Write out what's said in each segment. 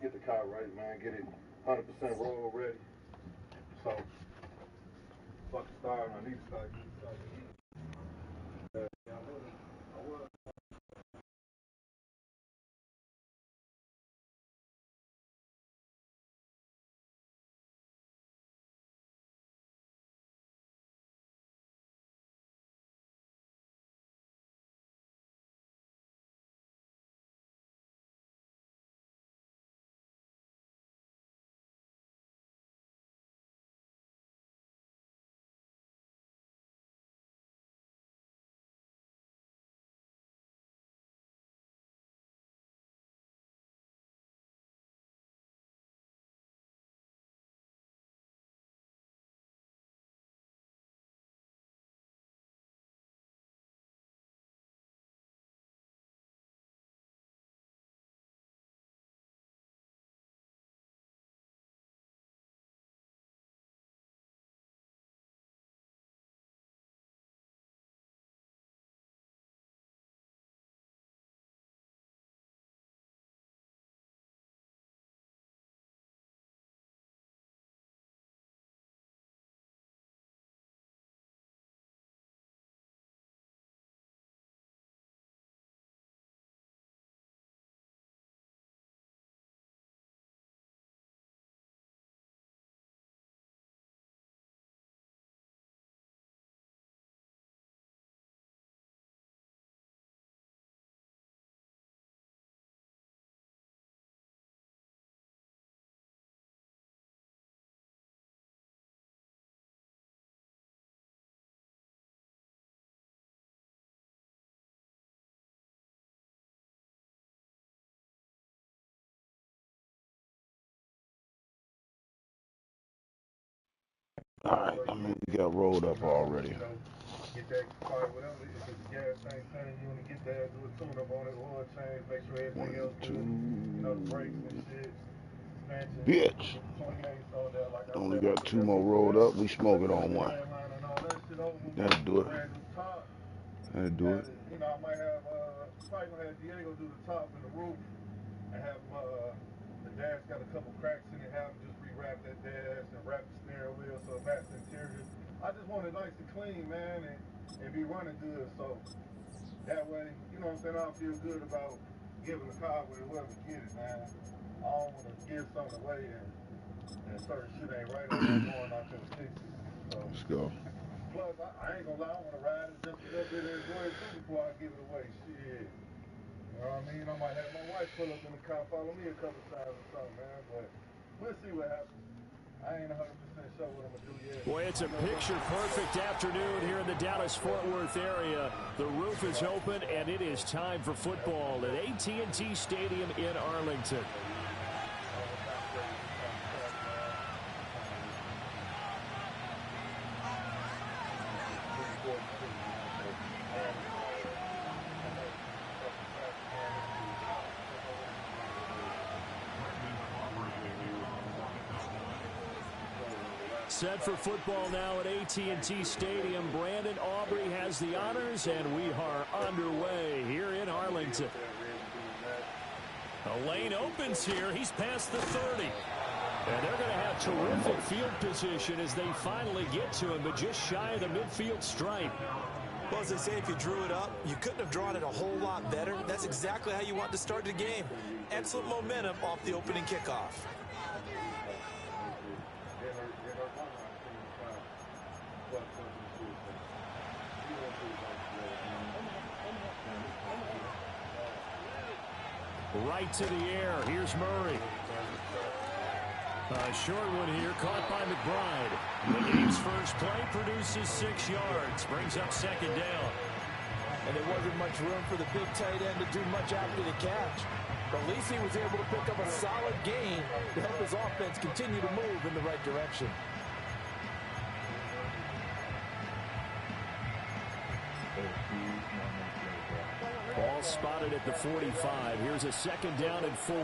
get the car right, man. Get it 100% roll ready. So, fuck the start. I need to start. All right, I mean, we got rolled up already. Get that car, whatever. If it's a gas tank thing, you want to get that, do a tune-up on it, oil change, make sure everything else good. You know, the brakes and shit. Bitch. Only got 2 more rolled up. We smoking on 1. That'll do it. That'll do it. You know, I might have, probably gonna have Diego do the top and the roof, and have the dash got a couple cracks in it, have him just rewrap that dash and wrap the steering wheel so it matches the interior. I just want it nice and clean, man, and be running good, so that way, you know what I'm saying, I'll feel good about giving the car with whoever get it, man. I don't want to give something away and certain shit ain't right or I'm going out there to fix it. So, let's go. Plus, I ain't gonna lie, I want to ride it just a little bit and enjoy it too before I give it away. Shit. You know what I mean? I might have my wife pull up in the car, follow me a couple times or something, man. But we'll see what happens. I ain't 100% sure what I'm going to do yet. Boy, it's a picture-perfect afternoon here in the Dallas-Fort Worth area. The roof is open, and it is time for football at AT&T Stadium in Arlington. Set for football now at AT&T Stadium. Brandon Aubrey has the honors, and we are underway here in Arlington. The lane opens here. He's past the 30. And they're going to have terrific field position as they finally get to him, but just shy of the midfield stripe. Well, as they say, if you drew it up, you couldn't have drawn it a whole lot better. That's exactly how you want to start the game. Excellent momentum off the opening kickoff. Right to the air. Here's Murray. A short one here, caught by McBride. The game's first play produces 6 yards, brings up second down. And there wasn't much room for the big tight end to do much after the catch. But at least he was able to pick up a solid gain to help his offense continue to move in the right direction. Ball spotted at the 45. Here's a second down and 4.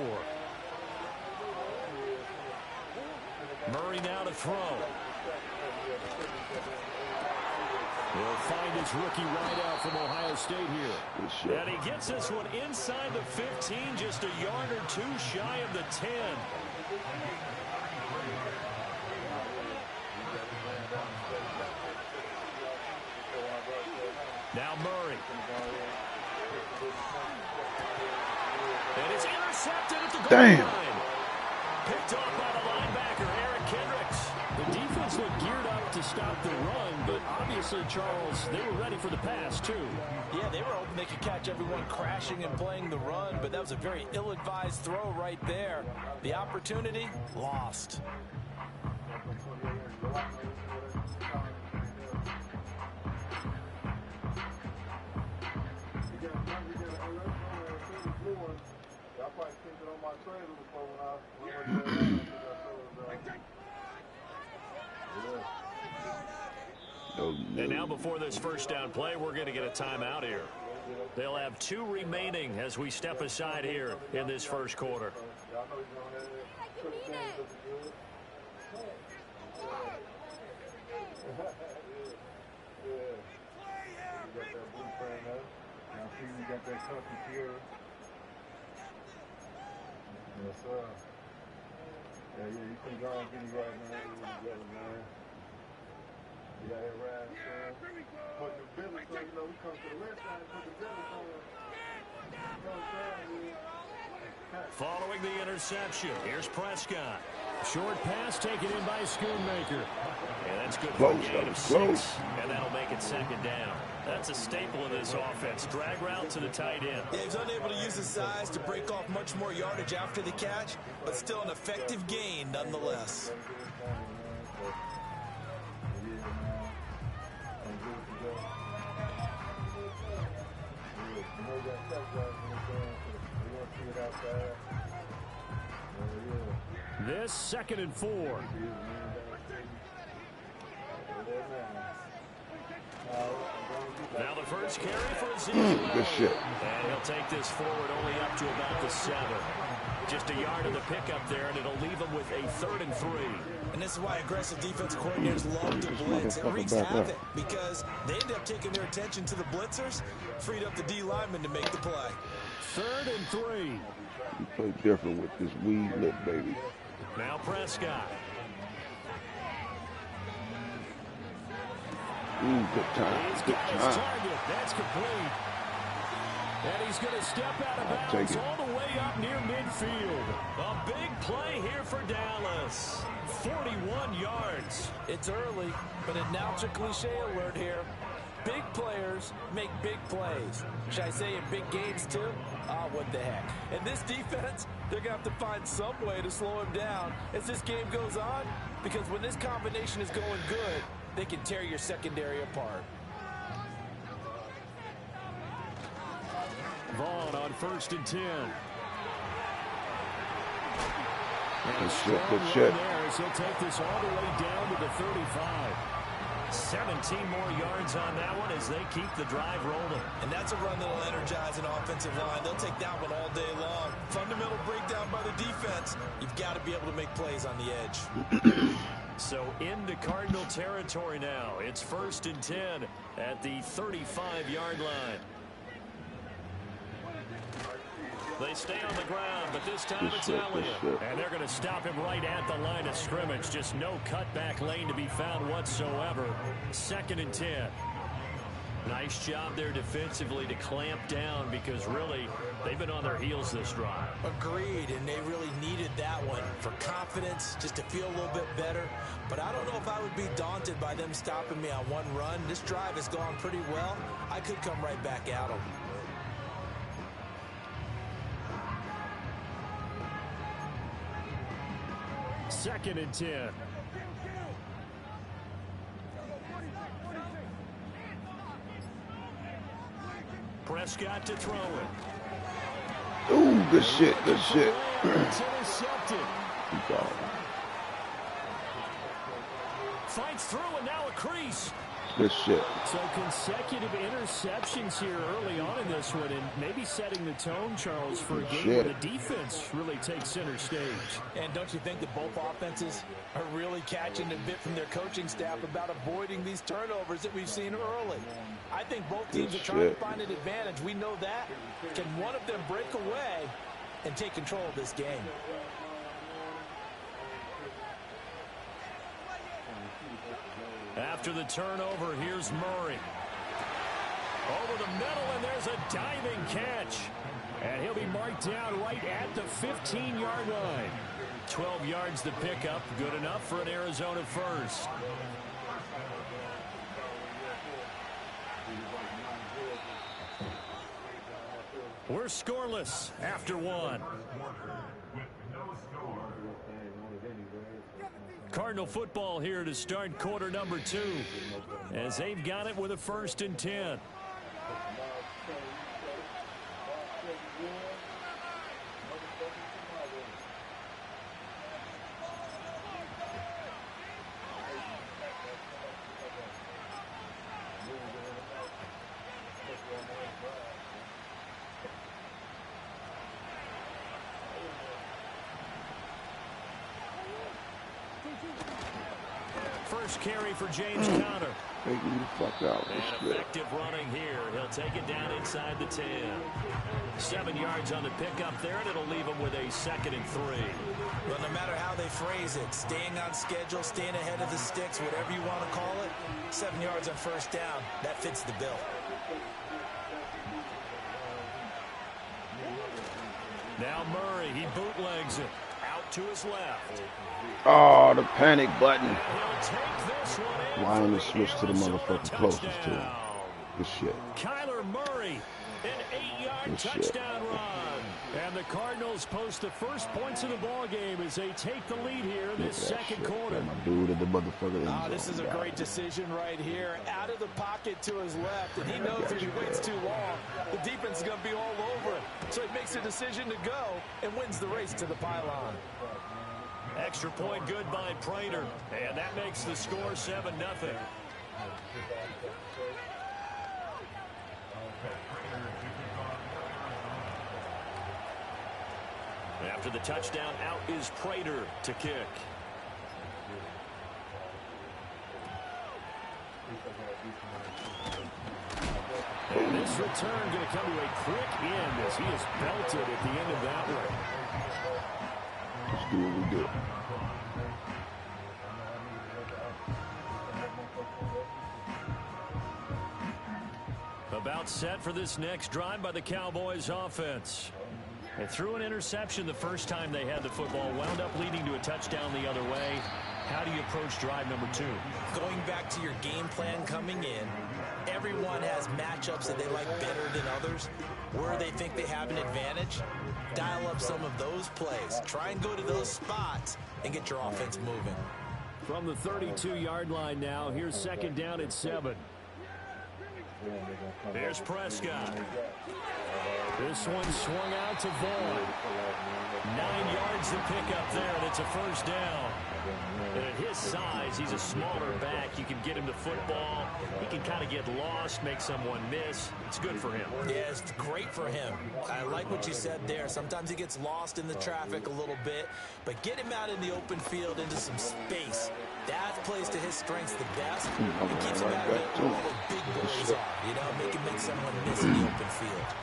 Murray now to throw. He'll find his rookie wideout from Ohio State here. And he gets this one inside the 15, just a yard or two shy of the 10. Now Murray. And it's intercepted at the goal line. Picked off by the linebacker, Eric Kendricks. The defense looked geared up to stop the run, but obviously, Charles, they were ready for the pass, too. Yeah, they were hoping they could catch everyone crashing and playing the run, but that was a very ill-advised throw right there. The opportunity, lost. And now before this first down play, we're going to get a timeout here. They'll have 2 remaining as we step aside here in this first quarter. Yeah, you can go and get you right, man. Yeah, right, put the business on, you know, we come to the left side and put the business on. Following the interception, here's Prescott. Short pass taken in by Schoonmaker. And that's good for a gain of 6. And that'll make it second down. That's a staple of this offense. Drag route to the tight end. Yeah, he's unable to use his size to break off much more yardage after the catch, but still an effective gain nonetheless. This 2nd and 4. Now the first carry for Ezekiel. Good shit. And he'll take this forward only up to about the 7. Just a yard of the pickup there, and it'll leave them with a 3rd and 3. And this is why aggressive defensive coordinators love to blitz. It wreaks havoc because they end up taking their attention to the blitzers, freed up the D lineman to make the play. 3rd and 3. You play different with this weed lip, baby. Now Prescott. Good time. He's Good got his time. target. That's complete. And he's going to step out of bounds all the way up near midfield. A big play here for Dallas. 41 yards. It's early, but a announcer cliche alert here. Big players make big plays. Should I say in big games too? What the heck. And this defense, they're going to have to find some way to slow him down as this game goes on, because when this combination is going good, they can tear your secondary apart. Vaughn on 1st and 10. Good shit, good shit. He'll take this all the way down to the 35. 17 more yards on that one as they keep the drive rolling. And that's a run that'll energize an offensive line. They'll take that one all day long. Fundamental breakdown by the defense. You've got to be able to make plays on the edge. So into Cardinal territory now. It's 1st and 10 at the 35-yard line. They stay on the ground, but this time it's Elliott. And they're going to stop him right at the line of scrimmage. Just no cutback lane to be found whatsoever. 2nd and 10. Nice job there defensively to clamp down, because really they've been on their heels this drive. Agreed, and they really needed that one for confidence, just to feel a little bit better. But I don't know if I would be daunted by them stopping me on one run. This drive has gone pretty well. I could come right back at them. Second and 10. Prescott to throw it. Ooh, good shit, good shit. It's intercepted. Good Fights through, and now a crease. Good shit. So consecutive interceptions here early on in this one, and maybe setting the tone, Charles, for a game where the defense really takes center stage. And don't you think that both offenses are really catching a bit from their coaching staff about avoiding these turnovers that we've seen early? I think both teams are trying to find an advantage. We know that. Can one of them break away and take control of this game? After the turnover, here's Murray. Over the middle, and there's a diving catch. And he'll be marked down right at the 15-yard line. 12 yards to pick up. Good enough for an Arizona first. We're scoreless after one. Cardinal football here to start quarter number 2, as they've got it with a 1st and 10. First carry for James Conner. Taking the fuck out. And effective running here. He'll take it down inside the 10. 7 yards on the pickup there, and it'll leave him with a 2nd and 3. Well, no matter how they phrase it, staying on schedule, staying ahead of the sticks, whatever you want to call it, 7 yards on first down, that fits the bill. Now Murray, he bootlegs it. Out to his left. Oh, the panic button. He'll take this one in. Line is switched to the motherfucker closest to him. Good shit. Kyler Murray, an 8-yard touchdown run. And the Cardinals post the first points of the ball game as they take the lead here in this second quarter. My dude at the motherfucker. This is a great decision right here. Out of the pocket to his left, and he knows if he waits too long, the defense is going to be all over him. So he makes a decision to go and wins the race to the pylon. Extra point good by Prater, and that makes the score 7-0. After the touchdown, out is Prater to kick. And this return going to come to a quick end as he is belted at the end of that one. Let's do what we do. About set for this next drive by the Cowboys offense. They threw an interception the first time they had the football, wound up leading to a touchdown the other way. How do you approach drive number 2? Going back to your game plan coming in, everyone has matchups that they like better than others. Where they think they have an advantage, dial up some of those plays. Try and go to those spots and get your offense moving. From the 32-yard line now, here's 2nd down at 7. Here's Prescott. This one swung out to Vaughn. 9 yards to pick up there, and it's a first down. And at his size, he's a smaller back. You can get him the football. He can kind of get lost, make someone miss. It's good for him. Yeah, it's great for him. I like what you said there. Sometimes he gets lost in the traffic a little bit, but get him out in the open field into some space. That plays to his strengths the best. It keeps him out of where all the big boys are. You know, make someone miss in the open field.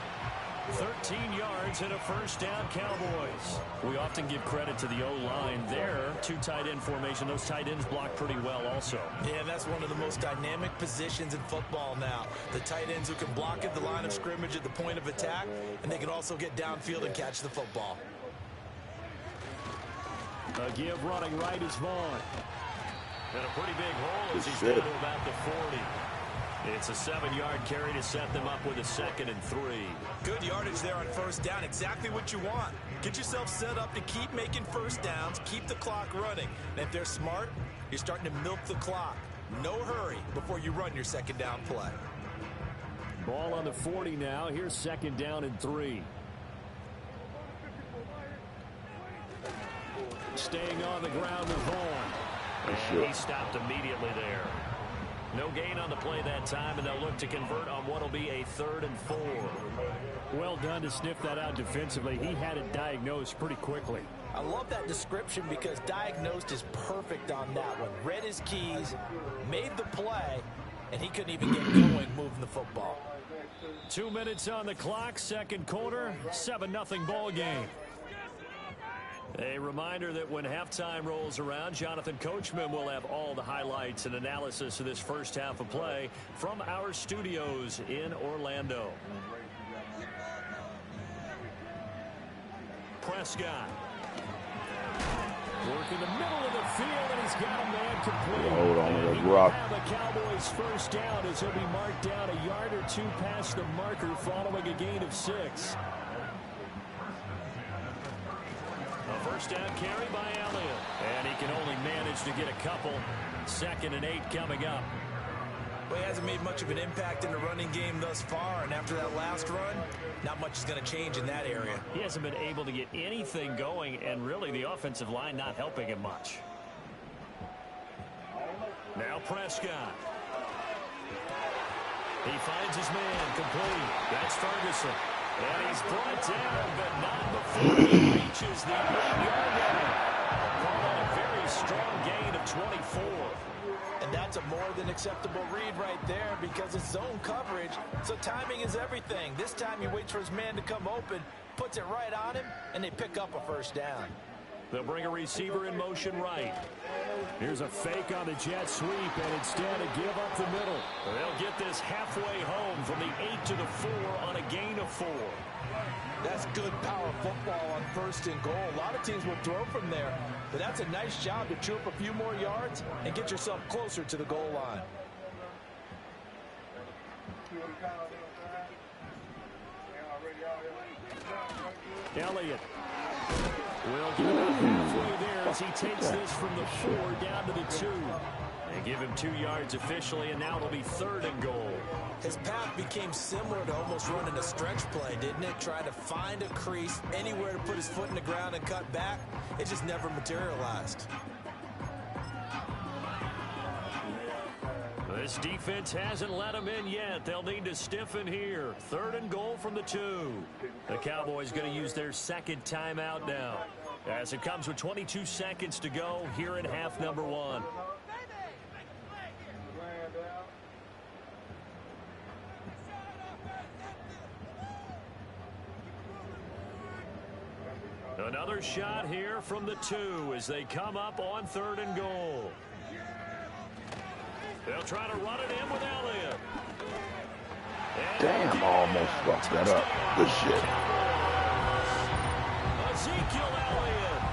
13 yards and a first down, Cowboys. We often give credit to the O-line there. 2 tight end formation. Those tight ends block pretty well also. Yeah, that's one of the most dynamic positions in football now. The tight ends who can block at the line of scrimmage at the point of attack, and they can also get downfield and catch the football. A give running right is Vaughn. And a pretty big hole as he's down to about the 40. It's a 7-yard carry to set them up with a 2nd and 3. Good yardage there on first down. Exactly what you want. Get yourself set up to keep making first downs, keep the clock running. And if they're smart, you're starting to milk the clock. No hurry before you run your 2nd down play. Ball on the 40 now. Here's 2nd down and 3. Staying on the ground with Vaughn. And he stopped immediately there. No gain on the play that time, and they'll look to convert on what will be a 3rd and 4. Well done to sniff that out defensively. He had it diagnosed pretty quickly. I love that description because diagnosed is perfect on that one. Read his keys, made the play, and he couldn't even get going moving the football. 2 minutes on the clock, second quarter, 7-0 ball game. A reminder that when halftime rolls around, Jonathan Coachman will have all the highlights and analysis of this first half of play from our studios in Orlando. Prescott. Working the middle of the field, and he's got a man complete. Hold on, and let's he will rock. have the Cowboys first down as he'll be marked down a yard or two past the marker following a gain of 6. A first down carry by Elliott. And he can only manage to get a couple. 2nd and 8 coming up. Well, he hasn't made much of an impact in the running game thus far, and after that last run, not much is going to change in that area. He hasn't been able to get anything going, and really the offensive line not helping him much. Now Prescott. He finds his man complete. That's Ferguson. And he's brought down, but not before he reaches the 8-yard line. Called a very strong gain of 24. And that's a more than acceptable read right there because it's zone coverage, so timing is everything. This time he waits for his man to come open, puts it right on him, and they pick up a first down. They'll bring a receiver in motion right. Here's a fake on the jet sweep, and instead a give up the middle. They'll get this halfway home from the 8 to the 4 on a gain of 4. That's good power football on 1st and goal. A lot of teams will throw from there, but that's a nice job to chew up a few more yards and get yourself closer to the goal line. Elliott will get about halfway there as he takes this from the 4 down to the 2. They give him 2 yards officially, and now it'll be 3rd and goal. His path became similar to almost running a stretch play, didn't it? Trying to find a crease, anywhere to put his foot in the ground and cut back. It just never materialized. This defense hasn't let them in yet. They'll need to stiffen here. 3rd and goal from the 2. The Cowboys going to use their 2nd timeout now, as it comes with 22 seconds to go here in half number 1. Another shot here from the 2 as they come up on 3rd and goal. They'll try to run it in with Elliott. Damn, I almost fucked that up. Good shit. Ezekiel Elliott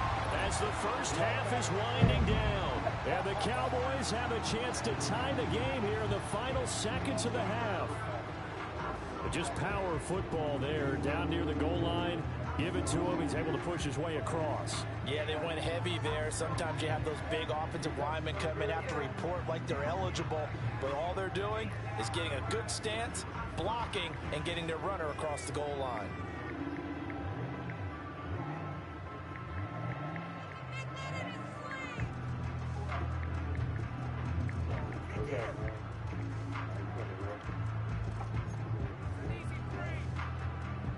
as the first half is winding down. And the Cowboys have a chance to tie the game here in the final seconds of the half. Just power football there down near the goal line. Give it to him. He's able to push his way across. Yeah, they went heavy there. Sometimes you have those big offensive linemen come in, have to report like they're eligible, but all they're doing is getting a good stance, blocking, and getting their runner across the goal line.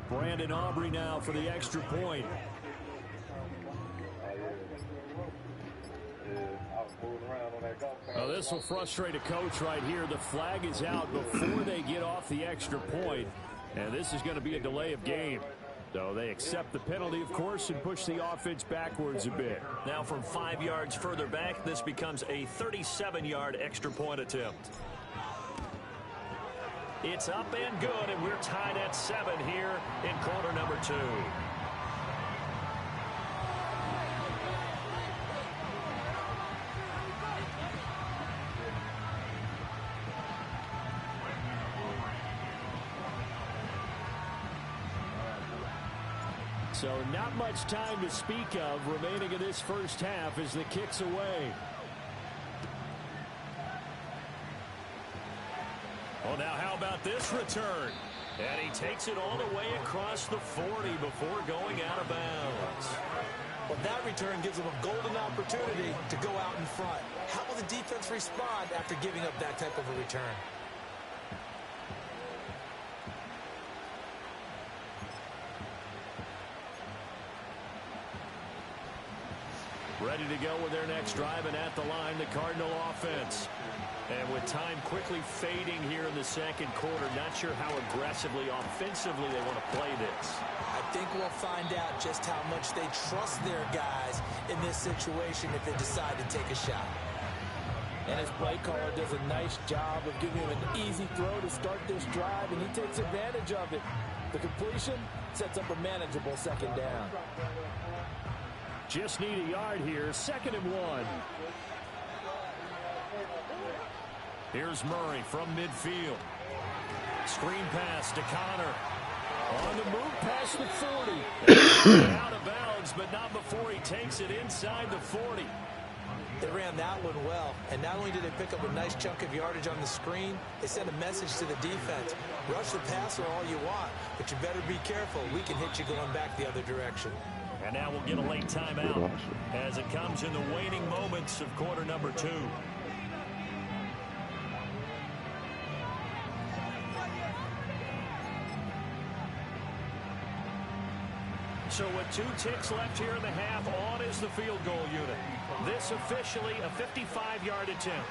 Brandon Aubrey now for the extra point. Now this will frustrate a coach right here. The flag is out before they get off the extra point, and this is going to be a delay of game. So they accept the penalty, of course, and push the offense backwards a bit. Now from 5 yards further back, this becomes a 37-yard extra point attempt. It's up and good, and we're tied at 7 here in quarter number 2. So not much time to speak of remaining in this first half as the kick's away. Well, now how about this return? And he takes it all the way across the 40 before going out of bounds. Well, that return gives them a golden opportunity to go out in front. How will the defense respond after giving up that type of a return? Ready to go with their next drive, and at the line, the Cardinal offense. And with time quickly fading here in the second quarter, not sure how aggressively, offensively they want to play this. I think we'll find out just how much they trust their guys in this situation if they decide to take a shot. And his play caller does a nice job of giving him an easy throw to start this drive, and he takes advantage of it. The completion sets up a manageable second down. Just need a yard here, 2nd and 1. Here's Murray from midfield. Screen pass to Connor. On the move past the 40. Out of bounds, but not before he takes it inside the 40. They ran that one well, and not only did they pick up a nice chunk of yardage on the screen, they sent a message to the defense. Rush the passer all you want, but you better be careful. We can hit you going back the other direction. And now we'll get a late timeout as it comes in the waning moments of quarter number 2. So with 2 ticks left here in the half, on is the field goal unit. This officially a 55-yard attempt.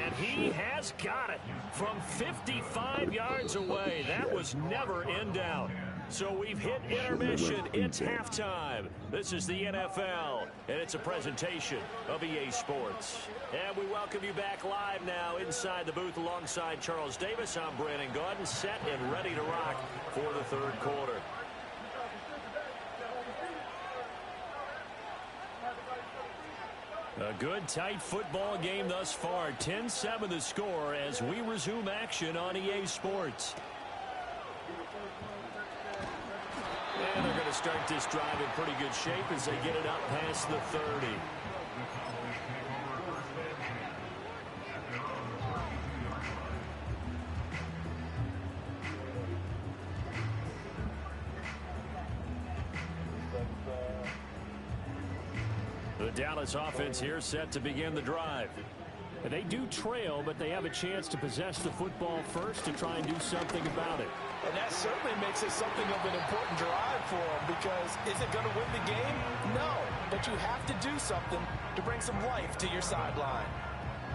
And he has got it from 55 yards away. That was never in doubt. So we've hit intermission. It's halftime. This is the NFL, and it's a presentation of EA Sports. And we welcome you back live now inside the booth alongside Charles Davis. I'm Brandon Gaudin, set and ready to rock for the third quarter. A good, tight football game thus far. 10-7 the score as we resume action on EA Sports. And they're going to start this drive in pretty good shape as they get it up past the 30. The Dallas offense here set to begin the drive. They do trail, but they have a chance to possess the football first to try and do something about it. And that certainly makes it something of an important drive for them, because is it going to win the game? No, but you have to do something to bring some life to your sideline.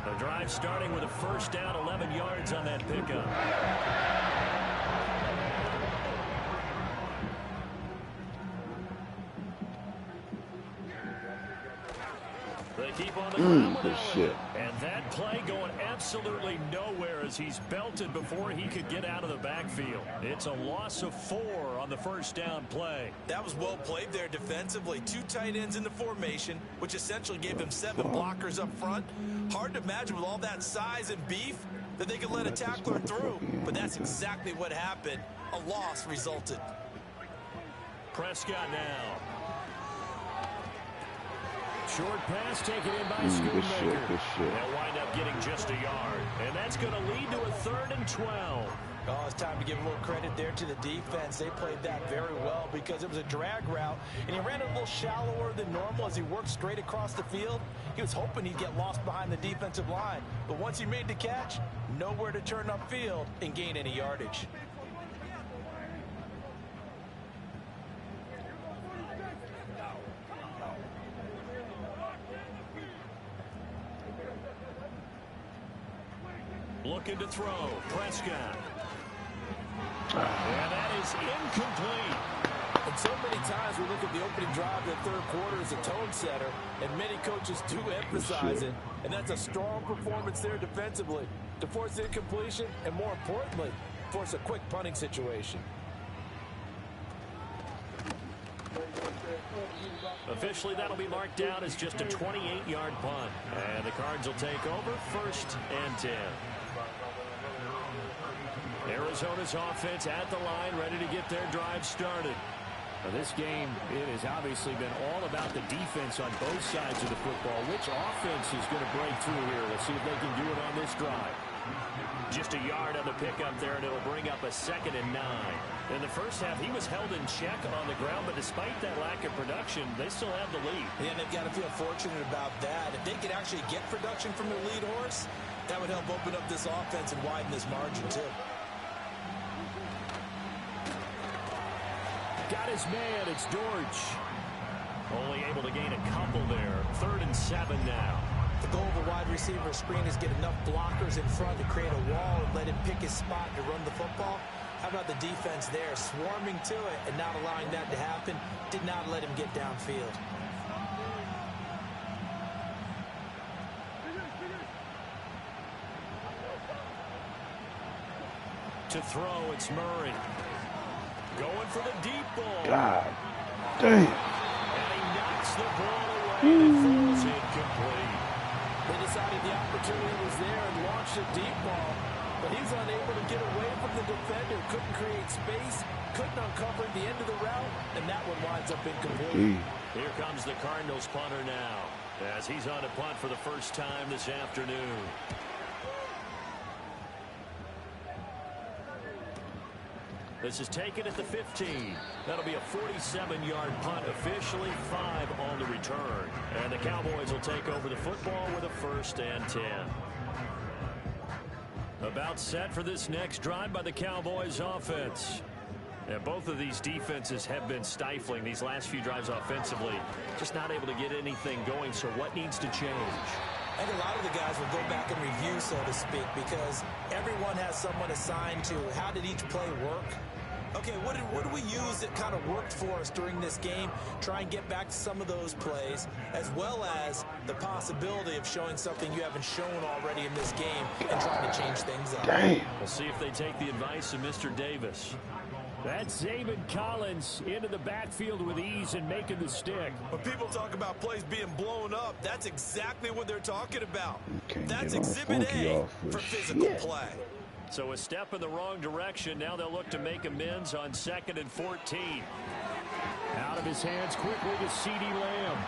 The drive starting with a first down, 11 yards on that pickup. They keep on the ground with it. And that play going absolutely nowhere as he's belted before he could get out of the backfield. It's a loss of 4 on the first down play. That was well played there defensively. 2 tight ends in the formation, which essentially gave them 7 blockers up front. Hard to imagine with all that size and beef that they could let a tackler through. But that's exactly what happened. A loss resulted. Prescott now. Short pass taken in by Schoonmaker. They'll wind up getting just a yard. And that's going to lead to a 3rd and 12. Oh, it's time to give a little credit there to the defense. They played that very well because it was a drag route, and he ran it a little shallower than normal as he worked straight across the field. He was hoping he'd get lost behind the defensive line. But once he made the catch, nowhere to turn upfield and gain any yardage. Looking to throw. Prescott. And that is incomplete. And so many times we look at the opening drive of the third quarter as a tone setter, and many coaches do emphasize it. And that's a strong performance there defensively to force incompletion and, more importantly, force a quick punting situation. Officially, that'll be marked down as just a 28-yard punt. And the Cards will take over 1st and 10. Arizona's offense at the line, ready to get their drive started. This game, it has obviously been all about the defense on both sides of the football. Which offense is going to break through here? Let's see if they can do it on this drive. Just a yard on the pickup there, and it'll bring up a 2nd and 9. In the first half, he was held in check on the ground, but despite that lack of production, they still have the lead. Yeah, and they've got to feel fortunate about that. If they could actually get production from their lead horse, that would help open up this offense and widen this margin, too. Got his man. It's Dortch. Only able to gain a couple there. 3rd and 7 now. The goal of a wide receiver screen is get enough blockers in front to create a wall and let him pick his spot to run the football. How about the defense there, swarming to it and not allowing that to happen? Did not let him get downfield. To throw, it's Murray. Going for the deep ball. God damn. And he knocks the ball away and it falls incomplete. They decided the opportunity was there and launched a deep ball, but he's unable to get away from the defender. Couldn't create space, couldn't uncover the end of the route, and that one winds up incomplete. Here comes the Cardinals punter now, as he's on a punt for the first time this afternoon. This is taken at the 15. That'll be a 47-yard punt, officially 5 on the return. And the Cowboys will take over the football with a 1st and 10. About set for this next drive by the Cowboys offense. And both of these defenses have been stifling these last few drives offensively. Just not able to get anything going, so what needs to change? I think a lot of the guys will go back and review, so to speak, because everyone has someone assigned to how did each play work. Okay, what did we use that kind of worked for us during this game? Try and get back to some of those plays, as well as the possibility of showing something you haven't shown already in this game and trying to change things up. Damn. We'll see if they take the advice of Mr. Davis. That's Zaven Collins into the backfield with ease and making the stick. When people talk about plays being blown up, that's exactly what they're talking about. That's get all Exhibit funky A off for this physical shit. play. So a step in the wrong direction. Now they'll look to make amends on 2nd and 14. Out of his hands quickly to C.D. Lamb.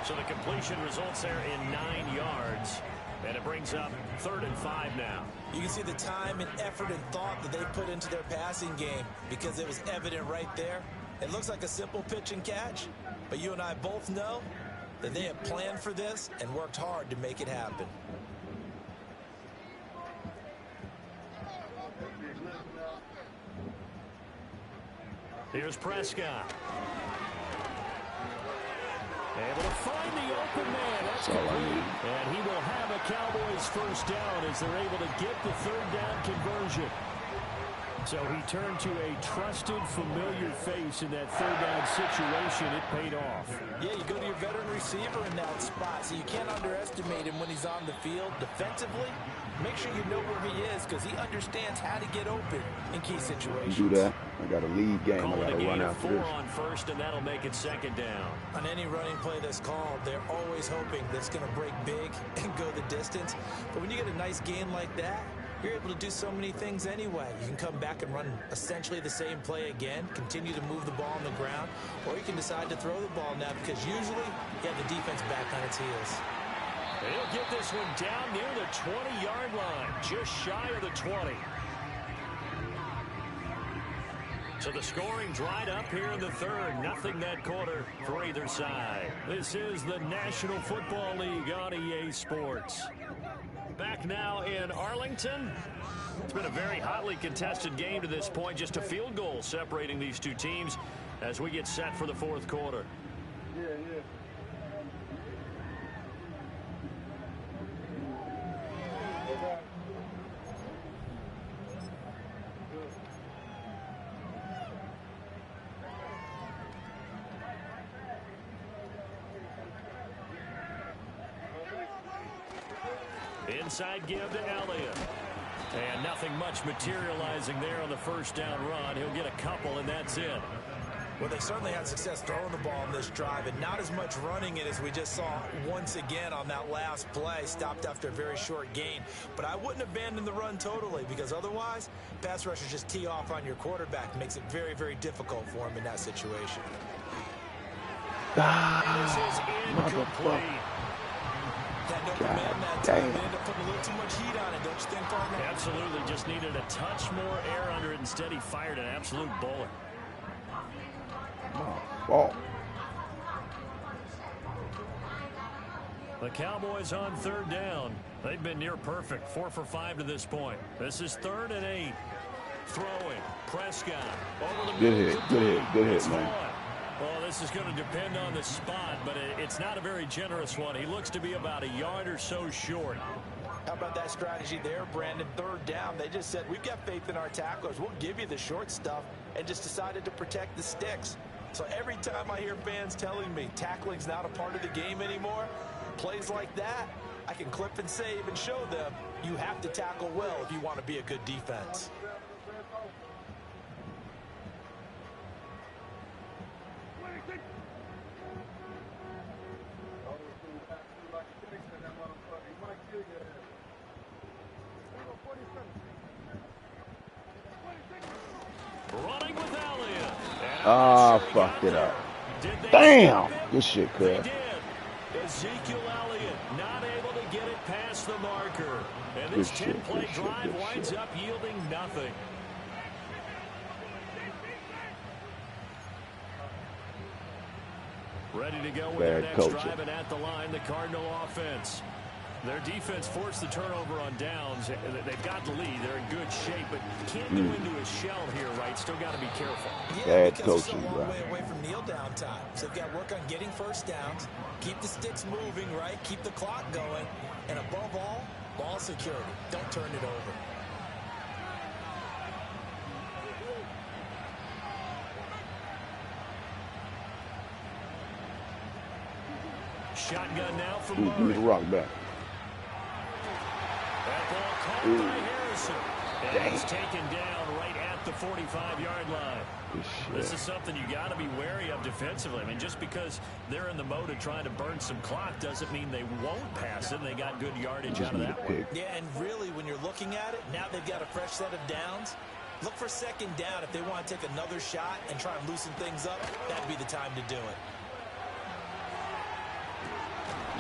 So the completion results there in 9 yards. And it brings up 3rd and 5 now. You can see the time and effort and thought that they put into their passing game because it was evident right there. It looks like a simple pitch and catch, but you and I both know that they have planned for this and worked hard to make it happen. Here's Prescott. Able to find the open man. That's complete. And he will have a Cowboys 1st down as they're able to get the 3rd down conversion. So he turned to a trusted, familiar face in that 3rd down situation. It paid off. Yeah, you go to your veteran receiver in that spot, so you can't underestimate him when he's on the field defensively. Make sure you know where he is because he understands how to get open in key situations. Do that. I got a lead game. Call I got to run after 4 this. on 1st, and that'll make it 2nd down. On any running play that's called, they're always hoping that it's going to break big and go the distance. But when you get a nice gain like that, you're able to do so many things anyway. You can come back and run essentially the same play again, continue to move the ball on the ground, or you can decide to throw the ball now because usually you have the defense back on its heels. He'll get this one down near the 20-yard line, just shy of the 20. So the scoring dried up here in the 3rd. Nothing that quarter for either side. This is the National Football League on EA Sports. Back now in Arlington. It's been a very hotly contested game to this point. Just a field goal separating these two teams as we get set for the 4th quarter. Yeah. Inside give to Elliott. And nothing much materializing there on the 1st down run. He'll get a couple, and that's it. Well, they certainly had success throwing the ball in this drive, and not as much running it as we just saw once again on that last play. Stopped after a very short gain. But I wouldn't abandon the run totally, because otherwise, pass rushers just tee off on your quarterback. Makes it very, very difficult for him in that situation. This is incomplete. Had no command that time. They ended up putting a little too much heat on it, don't you think, partner? Absolutely. Just needed a touch more air under it. Instead, he fired an absolute bullet. Oh. The Cowboys on 3rd down. They've been near perfect. 4 for 5 to this point. This is 3rd and 8. Throwing. Prescott. Over the Good hit, man. Well, this is going to depend on the spot, but it's not a very generous one. He looks to be about a yard or so short. How about that strategy there, Brandon? 3rd down. They just said, we've got faith in our tacklers. We'll give you the short stuff, and just decided to protect the sticks. So every time I hear fans telling me tackling's not a part of the game anymore, plays like that, I can clip and save and show them you have to tackle well if you want to be a good defense. Running with Elliott. Fucked it up. Damn! Good shit, cuz. Ezekiel Elliott not able to get it past the marker. And this 10-play drive winds up yielding nothing. Ready to go with their next drive, and at the line, the Cardinal offense. Their defense forced the turnover on downs. They've got the lead. They're in good shape, but can't go into a shell here, right? Still got to be careful. Yeah, because it's a long way away from kneel down time. So they've got to work on getting first downs, keep the sticks moving, right? Keep the clock going, and above all, ball security. Don't turn it over. Shotgun now from Give me the rock back. That ball caught by Harrison. And he's taken down right at the 45-yard line. This is something you got to be wary of defensively. I mean, just because they're in the mode of trying to burn some clock doesn't mean they won't pass it. And they got good yardage out of that one. Yeah, and really, when you're looking at it, now they've got a fresh set of downs. Look for 2nd down. If they want to take another shot and try and loosen things up, that'd be the time to do it.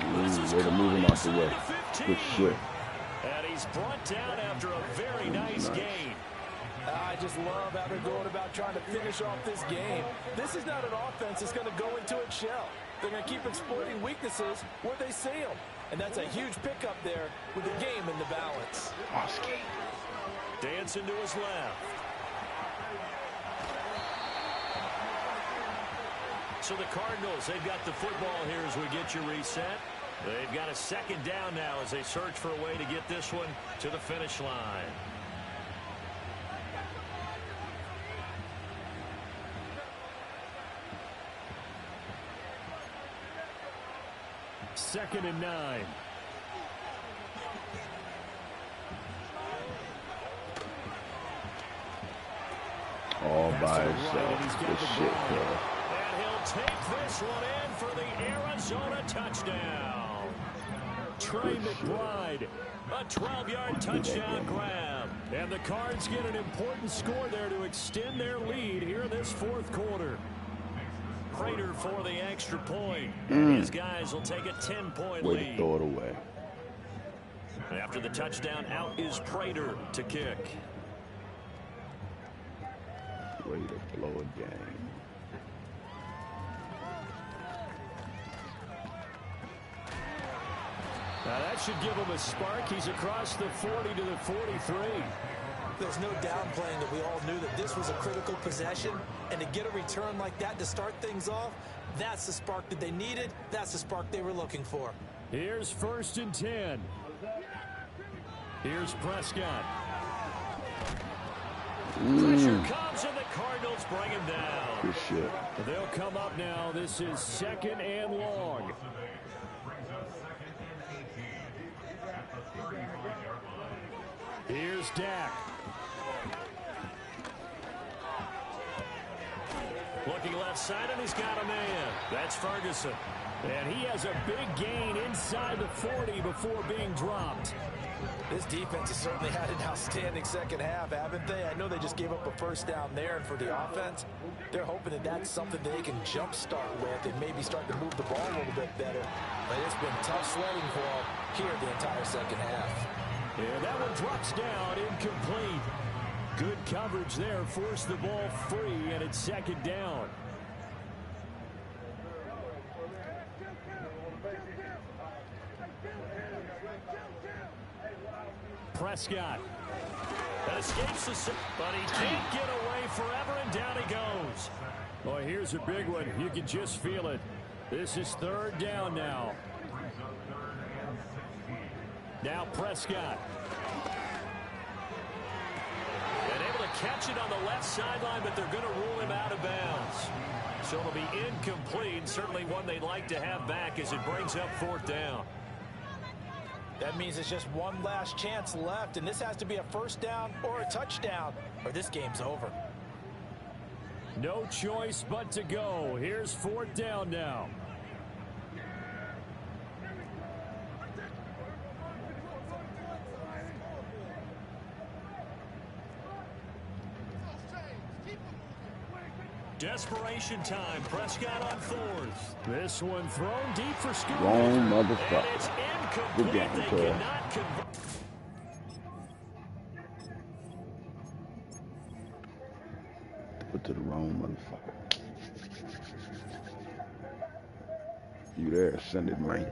Way to move him out the way. Good shit. And he's brought down after a very nice gain. I just love how they're going about trying to finish off this game. This is not an offense that's going to go into its shell. They're going to keep exploiting weaknesses where they see them. And that's a huge pickup there with the game in the balance. Dancing to his left. So the Cardinals, they've got the football here as we get you reset. They've got a 2nd down now as they search for a way to get this one to the finish line. Second and 9. All by himself. Good shit, bro. And he'll take this one in for the Arizona touchdown. Trey McBride, a 12-yard touchdown grab. And the Cards get an important score there to extend their lead here in this 4th quarter. Prater for the extra point. And his guys will take a 10-point lead. Way to throw it away. After the touchdown, out is Prater to kick. Way to blow a game. Now that should give him a spark. He's across the 40 to the 43. There's no downplaying that we all knew that this was a critical possession, and to get a return like that to start things off, that's the spark that they needed. That's the spark they were looking for. Here's 1st and 10. Here's Prescott. Pressure comes, and the Cardinals bring him down. Good shit. They'll come up now. This is 2nd and long. Here's Dak. Looking left side, and he's got a man. That's Ferguson. And he has a big gain inside the 40 before being dropped. This defense has certainly had an outstanding second half, haven't they? I know they just gave up a first down there, and for the offense, they're hoping that that's something they can jumpstart with and maybe start to move the ball a little bit better. But it's been tough sledding for them here the entire second half. And that one drops down, incomplete. Good coverage there, forced the ball free, and it's second down. Prescott. That escapes the... But he can't get away forever, and down he goes. Boy, here's a big one. You can just feel it. This is third down now. Now Prescott. And able to catch it on the left sideline, but they're going to rule him out of bounds. So it'll be incomplete. Certainly one they'd like to have back as it brings up fourth down. That means it's just one last chance left, and this has to be a first down or a touchdown, or this game's over. No choice but to go. Here's fourth down now. Desperation time. Prescott on fourth. This one thrown deep for Scoop. Wrong motherfucker. And it's Good incomplete. game, They Cole. cannot convert. Put to the wrong motherfucker. You there, send it, man.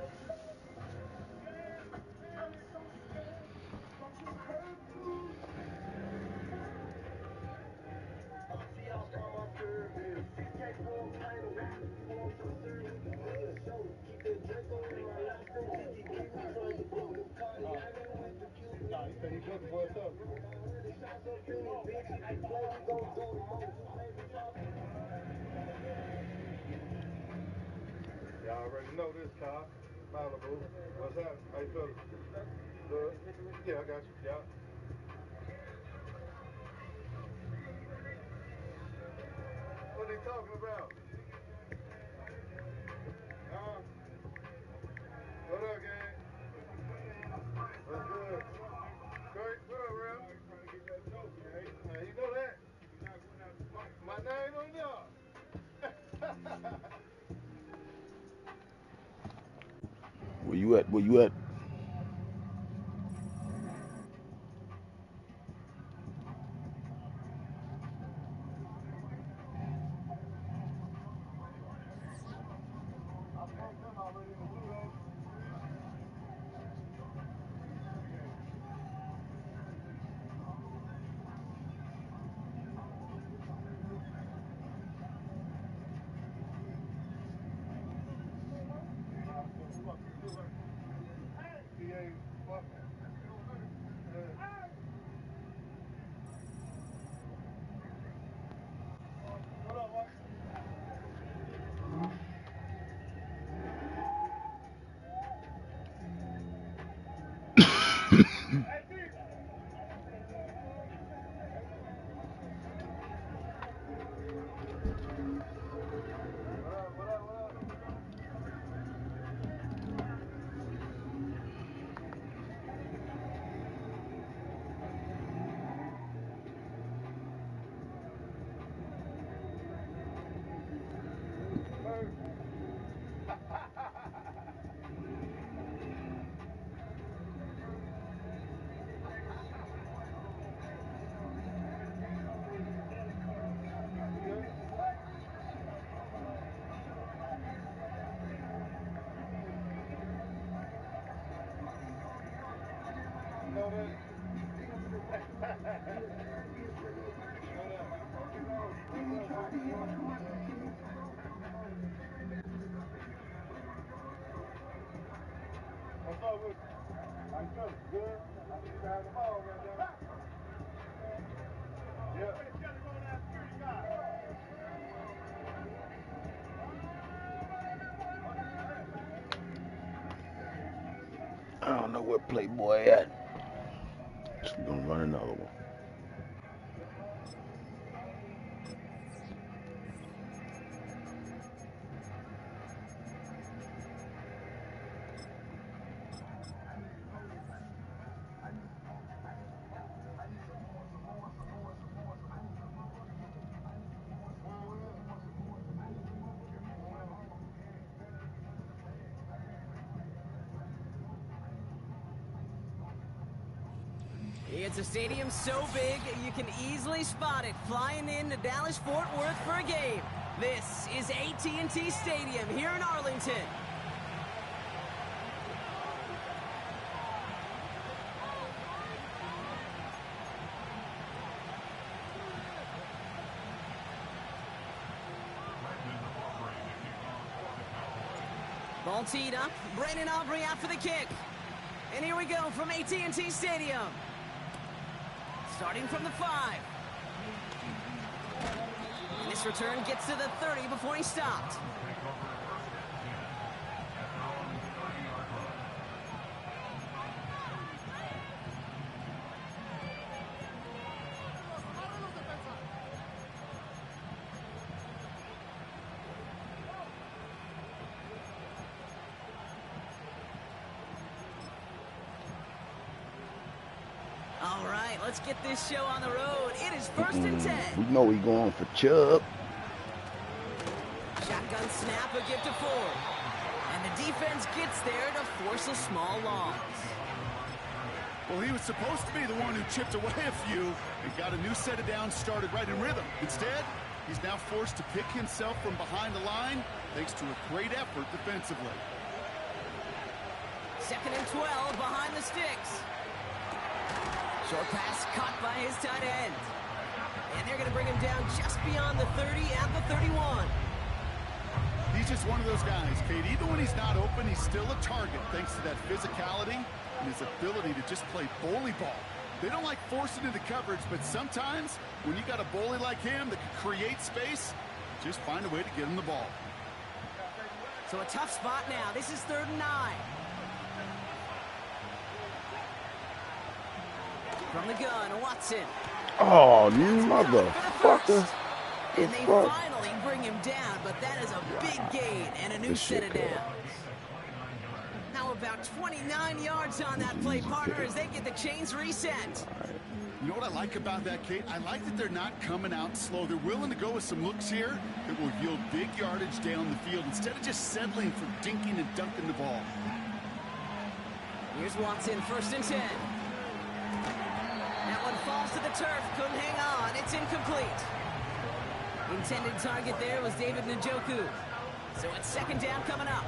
Y'all already know this, Kyle. Malibu. What's that? How you feeling? Good? Yeah, I got you. Yeah. What are they talking about? What up, gang? What's good? Great. What up, Ralph? You know that? My name on y'all. Where you at? Where you at? What's up with you? How you feeling? Good? I need to have the ball right now. Yeah. I don't know where Playboy at. Just gonna run another one. It's a stadium so big, you can easily spot it flying into Dallas-Fort Worth for a game. This is AT&T Stadium here in Arlington. Ball teed up. Brandon Aubrey out for the kick. And here we go from AT&T Stadium. Starting from the 5. And this return gets to the 30 before he stopped. All right, let's get this show on the road. It is 1st and 10. We know we going for Chubb. Shotgun snap, a give to Ford. And the defense gets there to force a small loss. Well, he was supposed to be the one who chipped away a few and got a new set of downs started right in rhythm. Instead, he's now forced to pick himself from behind the line thanks to a great effort defensively. 2nd and 12 behind the sticks. Short pass caught by his tight end. And they're going to bring him down just beyond the 30 at the 31. He's just one of those guys, Kate. Even when he's not open, he's still a target thanks to that physicality and his ability to just play bully ball. They don't like forcing into coverage, but sometimes when you got a bully like him that can create space, just find a way to get him the ball. So a tough spot now. This is 3rd and 9. From the gun, Watson. Oh, motherfucker. And they finally bring him down, but that is a big gain and a new set of downs. Now about 29 yards on that play, partner, as they get the chains reset. You know what I like about that, Kate? I like that they're not coming out slow. They're willing to go with some looks here that will yield big yardage down the field instead of just settling for dinking and dunking the ball. Here's Watson, 1st and 10. That one falls to the turf, couldn't hang on, it's incomplete. Intended target there was David Njoku. So it's 2nd down coming up.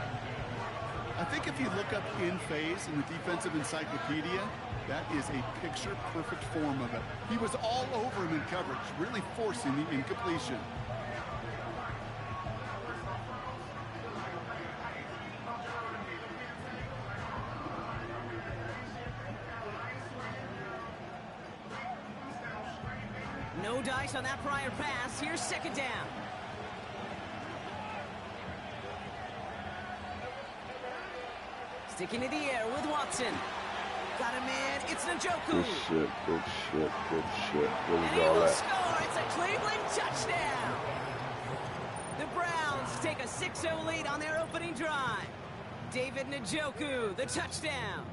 I think if you look up in phase in the defensive encyclopedia, that is a picture-perfect form of it. He was all over him in coverage, really forcing the incompletion. No dice on that prior pass. Here's 2nd down. Sticking to the air with Watson. Got him in. It's Njoku. Good shit, good shit, good shit. What And was he all will that? score. It's a Cleveland touchdown. The Browns take a 6-0 lead on their opening drive. David Njoku, the touchdown.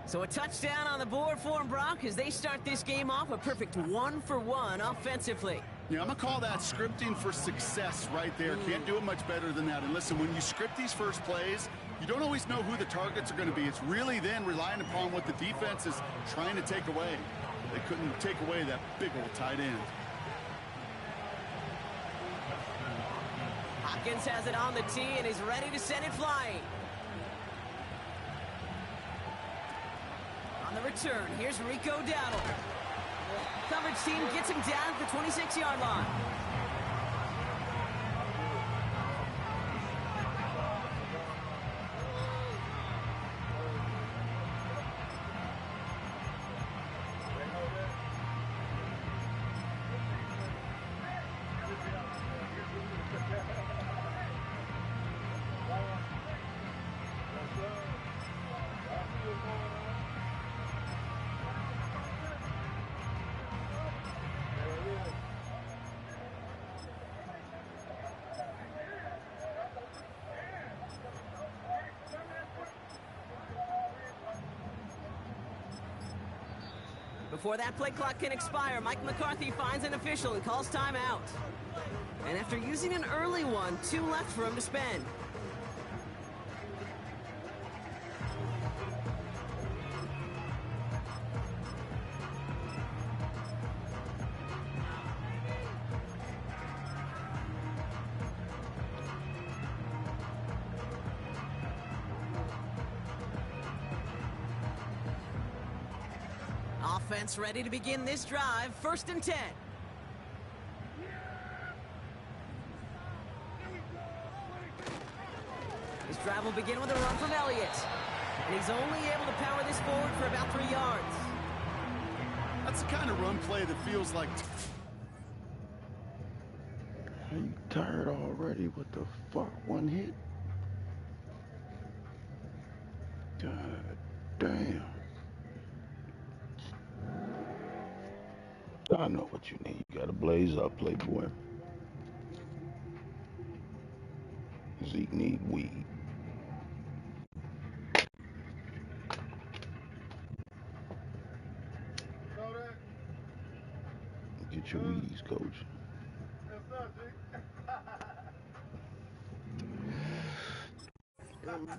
So a touchdown on the board for them, Brock, as they start this game off a perfect 1-for-1 offensively. Yeah, I'm going to call that scripting for success right there. Can't do it much better than that. And listen, when you script these first plays, you don't always know who the targets are going to be. It's really then relying upon what the defense is trying to take away. They couldn't take away that big old tight end. Hopkins has it on the tee and is ready to send it flying. On the return, here's Rico Dowdle. Coverage team gets him down at the 26-yard line. Before that play clock can expire, Mike McCarthy finds an official and calls timeout. And after using an early one, 2 left for him to spend. Offense ready to begin this drive. 1st and 10. This drive will begin with a run from Elliott. And he's only able to power this forward for about 3 yards. That's the kind of run play that feels like... Are you tired already? What the fuck? 1 hit? God damn. I know what you need. You gotta blaze up, playboy. Zeke need weed. Get your weeds, coach.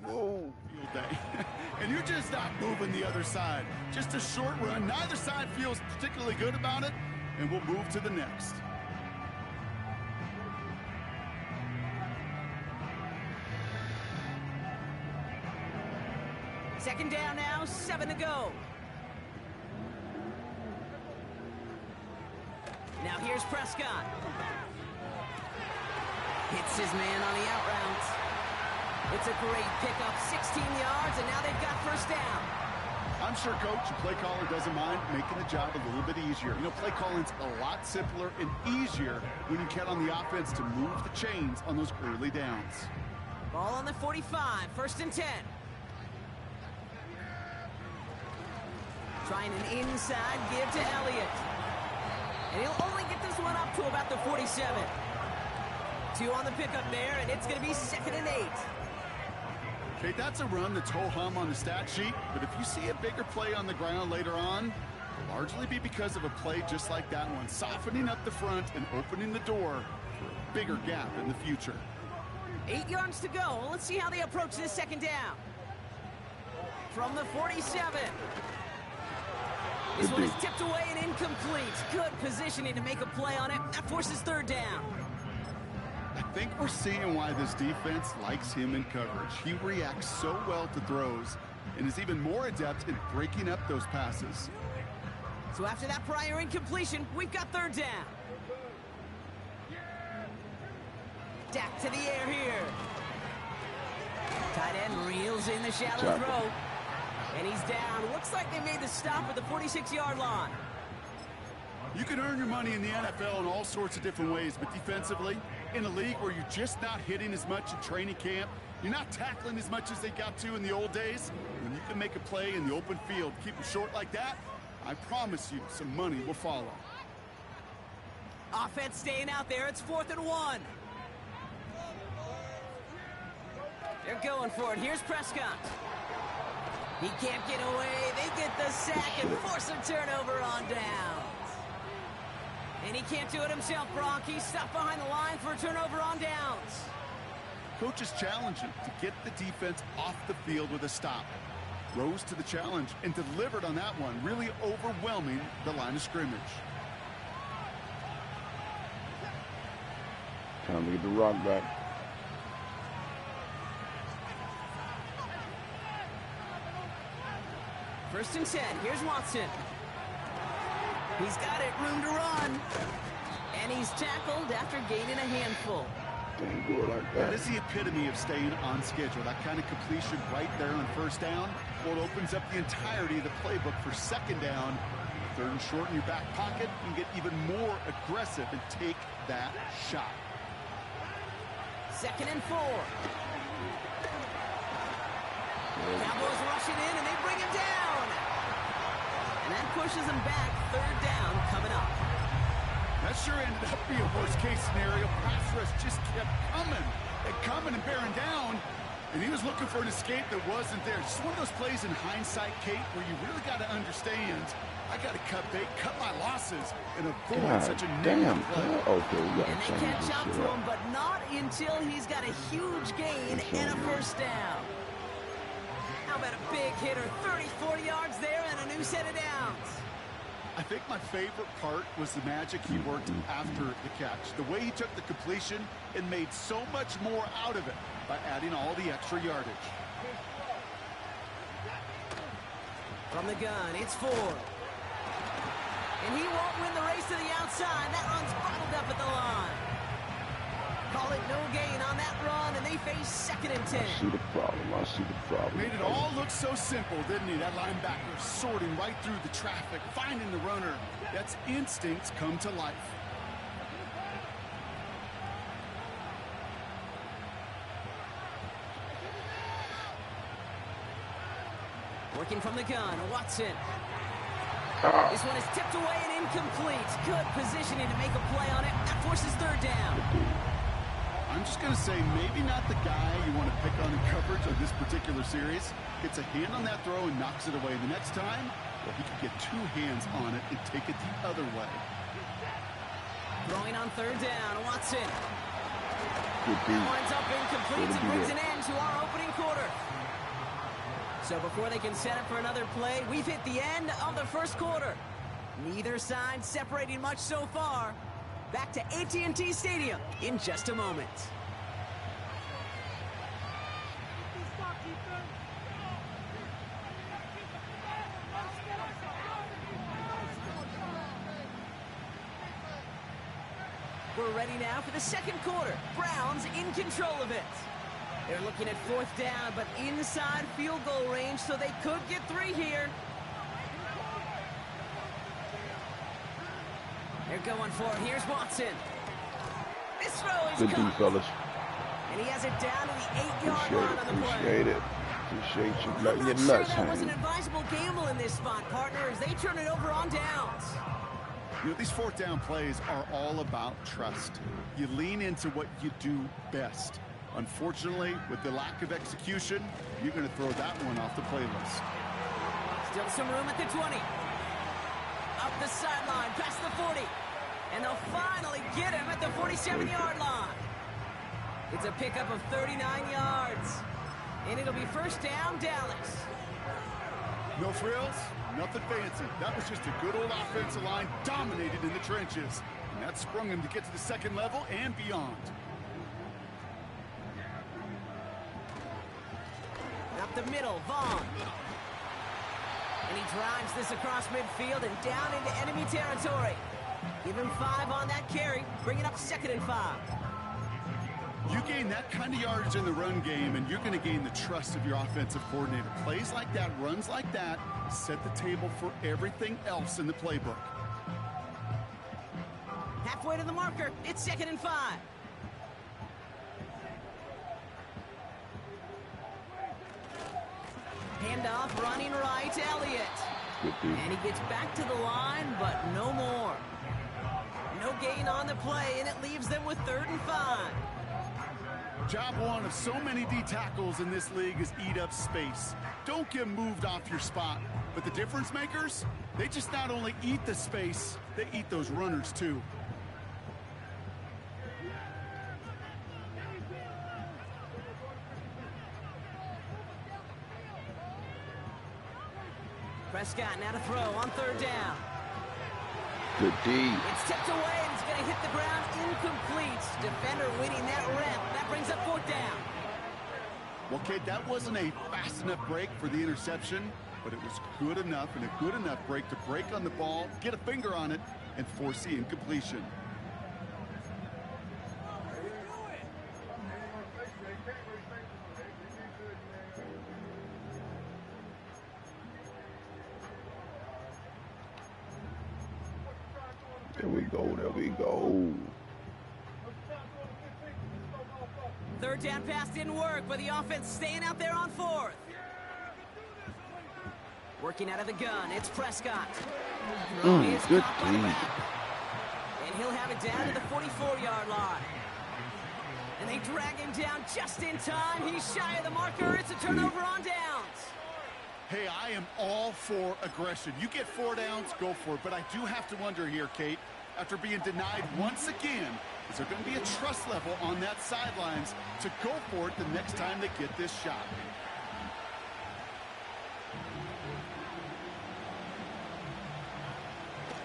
Whoa. Field day. And you're just not moving the other side. Just a short run. Neither side feels particularly good about it, and we'll move to the next. Second down now, 7 to go. Now here's Prescott. Hits his man on the out route. It's a great pickup, 16 yards, and now they've got 1st down. I'm sure, Coach, the play caller doesn't mind making the job a little bit easier. You know, play calling's a lot simpler and easier when you count on the offense to move the chains on those early downs. Ball on the 45, 1st and 10. Trying an inside give to Elliott. And he'll only get this one up to about the 47. 2 on the pickup there, and it's going to be 2nd and 8. Okay, that's a run that's ho-hum on the stat sheet, but if you see a bigger play on the ground later on, it'll largely be because of a play just like that one, softening up the front and opening the door for a bigger gap in the future. 8 yards to go. Let's see how they approach this 2nd down. From the 47. This one is tipped away and incomplete. Good positioning to make a play on it. That forces 3rd down. I think we're seeing why this defense likes him in coverage. He reacts so well to throws and is even more adept in breaking up those passes. So after that prior incompletion, we've got 3rd down. Dak to the air here. Tight end reels in the shallow throw. And he's down. Looks like they made the stop at the 46-yard line. You can earn your money in the NFL in all sorts of different ways, but defensively, in a league where you're just not hitting as much in training camp, you're not tackling as much as they got to in the old days, when you can make a play in the open field, keep it short like that, I promise you some money will follow. Offense staying out there. It's 4th and 1. They're going for it. Here's Prescott. He can't get away. They get the sack and force a turnover on downs. And he can't do it himself, Bronk. He's stuck behind the line for a turnover on downs. Coach is challenging to get the defense off the field with a stop. Rose to the challenge and delivered on that one, really overwhelming the line of scrimmage. Time to get the rock back. First and 10. Here's Watson. He's got it. Room to run. And he's tackled after gaining a handful. Don't do it like that. That is the epitome of staying on schedule. That kind of completion right there on 1st down. Well, it opens up the entirety of the playbook for 2nd down. 3rd and short in your back pocket. You can get even more aggressive and take that shot. 2nd and 4. Cowboys rushing in, and they bring him down. And that pushes him back. 3rd down coming up. That sure ended up being a worst-case scenario. Pass rush just kept coming and bearing down. And he was looking for an escape that wasn't there. Just one of those plays in hindsight, Kate, where you really got to understand, I got to cut bait, cut my losses, and avoid such a negative play. Okay, we got and they catch up to him, but not until he's got a huge gain and a 1st down. How about a big hitter, 34 yards there and a new set of downs. I think my favorite part was the magic he worked after the catch. The way he took the completion and made so much more out of it by adding all the extra yardage. From the gun, it's 4. And he won't win the race to the outside. That run's bottled up at the line. Call it no gain on that run, and they face 2nd and 10. I see the problem. Made it all look so simple, didn't he? That linebacker sorting right through the traffic, finding the runner. That's instincts come to life. Working from the gun, Watson. This one is tipped away and incomplete. Good positioning to make a play on it. That forces 3rd down. I'm just going to say maybe not the guy you want to pick on in coverage of this particular series. Gets a hand on that throw and knocks it away. The next time, well, he could get 2 hands on it and take it the other way. Throwing on 3rd down, Watson. Good D. Winds up incomplete and brings an end to our opening quarter. So before they can set up for another play, we've hit the end of the 1st quarter. Neither side separating much so far. Back to AT&T Stadium in just a moment. We're ready now for the 2nd quarter. Browns in control of it. They're looking at 4th down, but inside field goal range, so they could get 3 here. They're going for it. Here's Watson. This throw is Good D, fellas. And he has it down to the 8-yard line on the play. Appreciate it. Appreciate you letting your I'm nuts sure that was an hang. advisable gamble in this spot, partner, as they turn it over on downs. You know, these 4th down plays are all about trust. You lean into what you do best. Unfortunately, with the lack of execution, you're going to throw that one off the playlist. Still some room at the 20. Up the sideline, past the 40. And they'll finally get him at the 47-yard line. It's a pickup of 39 yards. And it'll be 1st down, Dallas. No frills, nothing fancy. That was just a good old offensive line dominated in the trenches. And that sprung him to get to the 2nd level and beyond. Up the middle, Vaughn. And he drives this across midfield and down into enemy territory. Give him 5 on that carry, bring it up 2nd and 5. You gain that kind of yardage in the run game, and you're going to gain the trust of your offensive coordinator. Plays like that, runs like that, set the table for everything else in the playbook. Halfway to the marker, it's 2nd and 5. Handoff, running right, Elliott. And he gets back to the line, but no more. No gain on the play, and it leaves them with 3rd and 5. Job one of so many D tackles in this league is eat up space. Don't get moved off your spot. But the difference makers, they just not only eat the space, they eat those runners too. Prescott now to throw on 3rd down. Good D. It's tipped away, and it's going to hit the ground incomplete. Defender winning that rep. That brings up 4th down. Well, kid, that wasn't a fast enough break for the interception, but it was good enough and a good enough break to break on the ball, get a finger on it, and force the incompletion. There we go, there we go. 3rd down pass didn't work, but the offense staying out there on 4th. Working out of the gun, it's Prescott. Good D. And he'll have it down to the 44-yard line. And they drag him down just in time. He's shy of the marker. It's a turnover on downs. Hey, I am all for aggression. You get 4 downs, go for it. But I do have to wonder here, Kate, after being denied once again, is there going to be a trust level on that sidelines to go for it the next time they get this shot?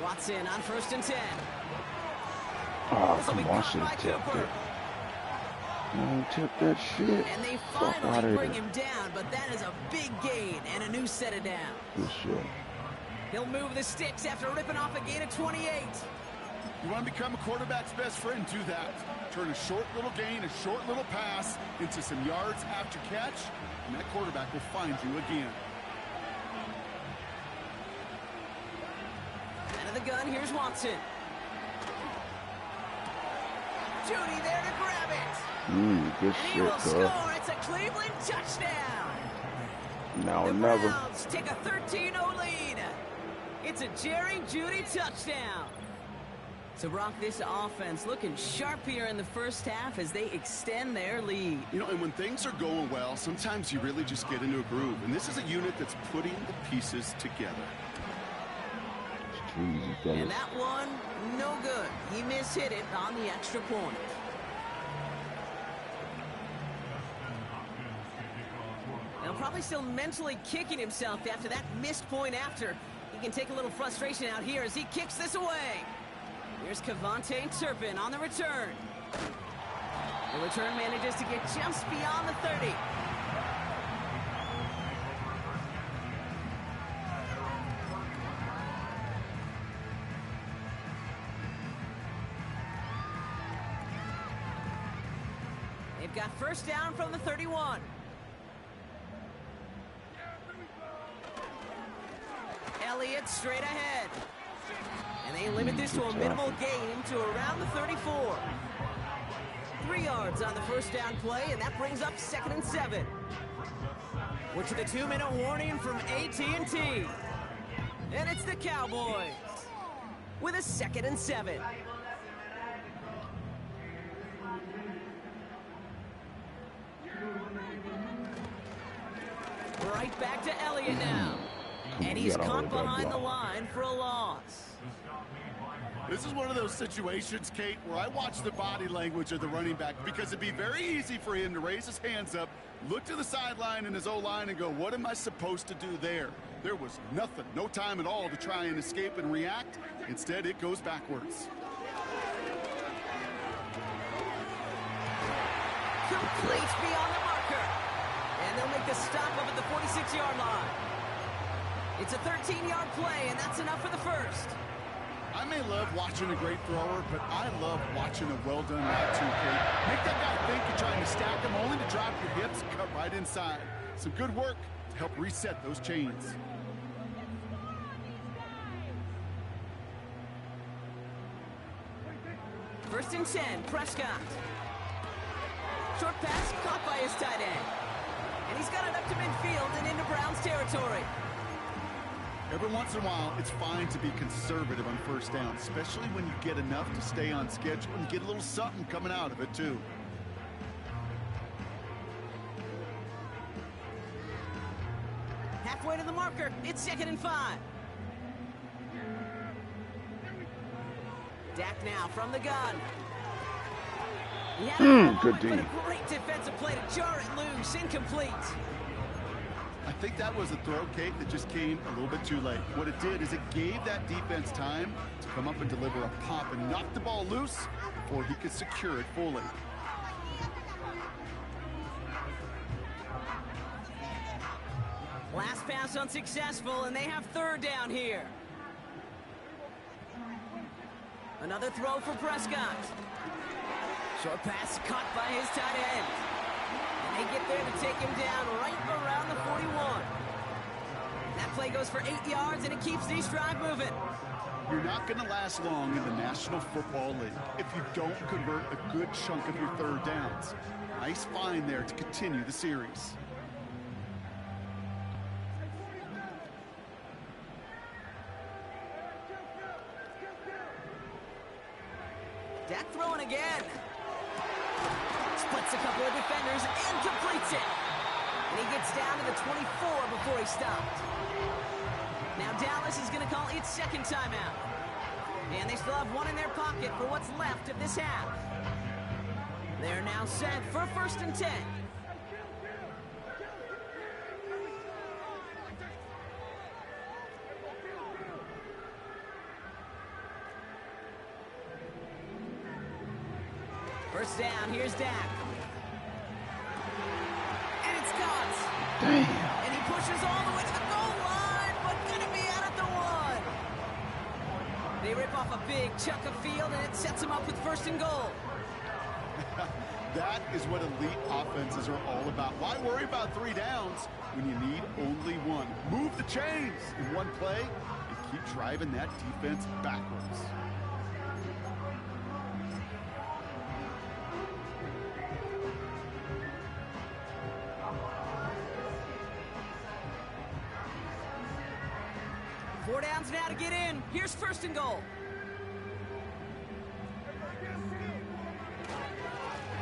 Watson on 1st and 10. Oh, come on, should have tipped it. Don't tip that shit. And they Fuck finally out of bring here. him down, but that is a big gain and a new set of downs. Good shit. He'll move the sticks after ripping off a gain of 28. You want to become a quarterback's best friend, do that. Turn a short little gain, a short little pass into some yards after catch, and that quarterback will find you again. Out of the gun, here's Watson. Judy there to grab it. Good and he shit, will cuz. score. It's a Cleveland touchdown. Now or The never. Browns take a 13-0 lead. It's a Jerry Judy touchdown. So, Brock, this offense looking sharp here in the first half as they extend their lead. You know, and when things are going well, sometimes you really just get into a groove. And this is a unit that's putting the pieces together. And that one, no good. He mishit it on the extra point. Now, probably still mentally kicking himself after that missed point after. He can take a little frustration out here as he kicks this away. Here's Kevontae Turpin on the return. The return manages to get just beyond the 30. They've got first down from the 31. Elliott straight ahead. And they limit this to a minimal gain to around the 34. 3 yards on the first down play, and that brings up 2nd and 7. We're to the 2-minute warning from AT&T. And it's the Cowboys with a 2nd and 7. Right back to Elliott now. And he's caught behind the line for a loss. This is one of those situations, Kate, where I watch the body language of the running back because it'd be very easy for him to raise his hands up, look to the sideline in his O-line and go, what am I supposed to do there? There was nothing, no time at all to try and escape and react. Instead, it goes backwards. Complete beyond the marker. And they'll make the stop up at the 46-yard line. It's a 13-yard play, and that's enough for the first. I may love watching a great thrower, but I love watching a well-done route too, Kate. Make that guy think you're trying to stack him, only to drop your hips, cut right inside. Some good work to help reset those chains. First and 10, Prescott. Short pass caught by his tight end. And he's got it up to midfield and into Browns territory. Every once in a while, it's fine to be conservative on first down, especially when you get enough to stay on schedule and get a little something coming out of it, too. Halfway to the marker, it's 2nd and 5. Dak now from the gun. He had a good but D. a great defensive play to jar it loose, incomplete. I think that was a throw, Kate, that just came a little bit too late. What it did is it gave that defense time to come up and deliver a pop and knock the ball loose before he could secure it fully. Last pass unsuccessful, and they have 3rd down here. Another throw for Prescott. Short pass caught by his tight end. And they get there to take him down right around the 41. That play goes for 8 yards, and it keeps these drive moving. You're not going to last long in the National Football League if you don't convert a good chunk of your 3rd downs. Nice find there to continue the series. Dak throwing again. Splits a couple of defenders and completes it. And he gets down to the 24 before he stopped. Now Dallas is going to call its 2nd timeout. And they still have one in their pocket for what's left of this half. They're now set for 1st and 10. First down, here's Dak. And it's caught. Damn. And he pushes all the way to the goal line, but gonna be out at the 1. They rip off a big chunk of field, and it sets them up with 1st and goal. That is what elite offenses are all about. Why worry about 3 downs when you need only 1? Move the chains in one play and keep driving that defense backwards. Four downs now to get in. Here's 1st and goal.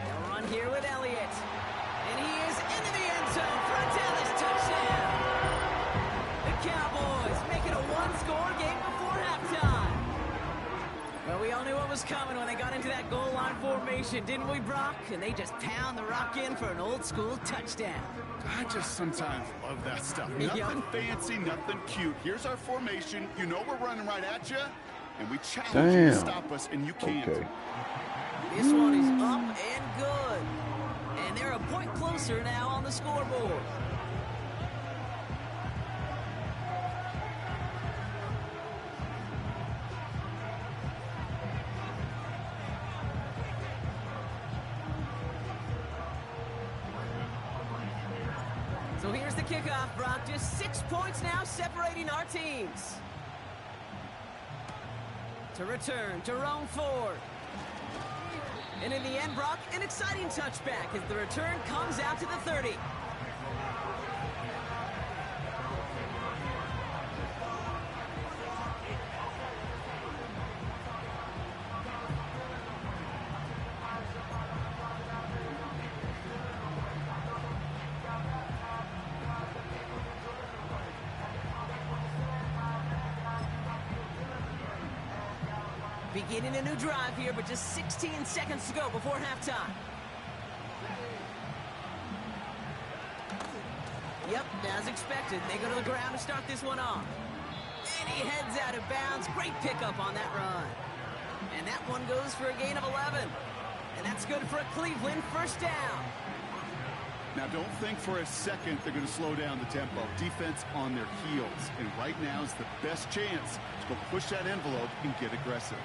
They'll run here with Elliott. And he is into the end zone for a Dallas touchdown. The Cowboys make it a 1-score game before halftime. Well, we all knew what was coming when they got into that goal line formation, didn't we, Brock? And they just pound the rock in for an old-school touchdown. I just sometimes love that stuff. Nothing fancy, nothing cute. Here's our formation. You know we're running right at you, and we challenge you to stop us, and you can't. Okay. This one is up and good. And they're a point closer now on the scoreboard. So here's the kickoff, Brock. Just 6 points now separating our teams. To return to roam forward. And in the end, Brock, an exciting touchback as the return comes out to the 30. Beginning a new drive here, but just 16 seconds to go before halftime. Yep, as expected, they go to the ground to start this one off. And he heads out of bounds. Great pickup on that run. And that one goes for a gain of 11. And that's good for a Cleveland 1st down. Now, don't think for a second they're going to slow down the tempo. Defense on their heels. And right now is the best chance to go push that envelope and get aggressive.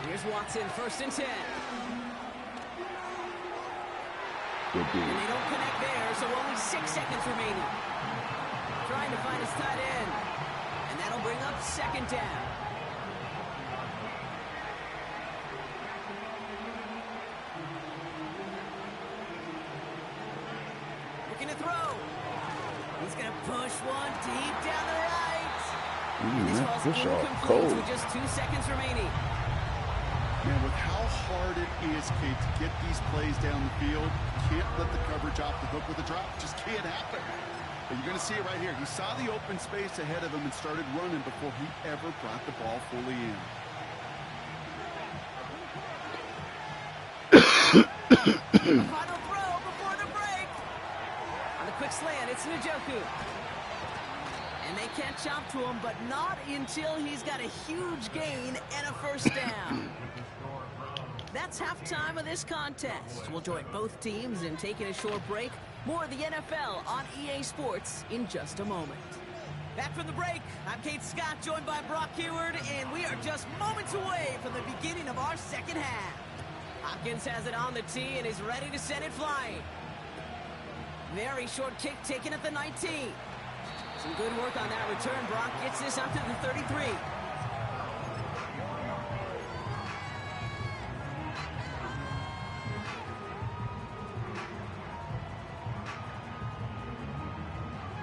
Here's Watson, 1st and 10. Good deal. And they don't connect there, so only 6 seconds remaining. Trying to find his tight end. And that'll bring up 2nd down. Looking to throw. He's going to push one deep down the right. And this ball's incomplete with just 2 seconds remaining. Man, with how hard it is, Kate, to get these plays down the field, can't let the coverage off the hook with a drop. Just can't happen. But you're going to see it right here. He saw the open space ahead of him and started running before he ever brought the ball fully in. The final throw before the break. On the quick slant, it's Njoku. And they can't chop to him, but not until he's got a huge gain and a 1st down. That's halftime of this contest. We'll join both teams in taking a short break. More of the NFL on EA Sports in just a moment. Back from the break, I'm Kate Scott, joined by Brock Heward, and we are just moments away from the beginning of our 2nd half. Hopkins has it on the tee and is ready to send it flying. Very short kick taken at the 19. Some good work on that return. Brock gets this up to the 33.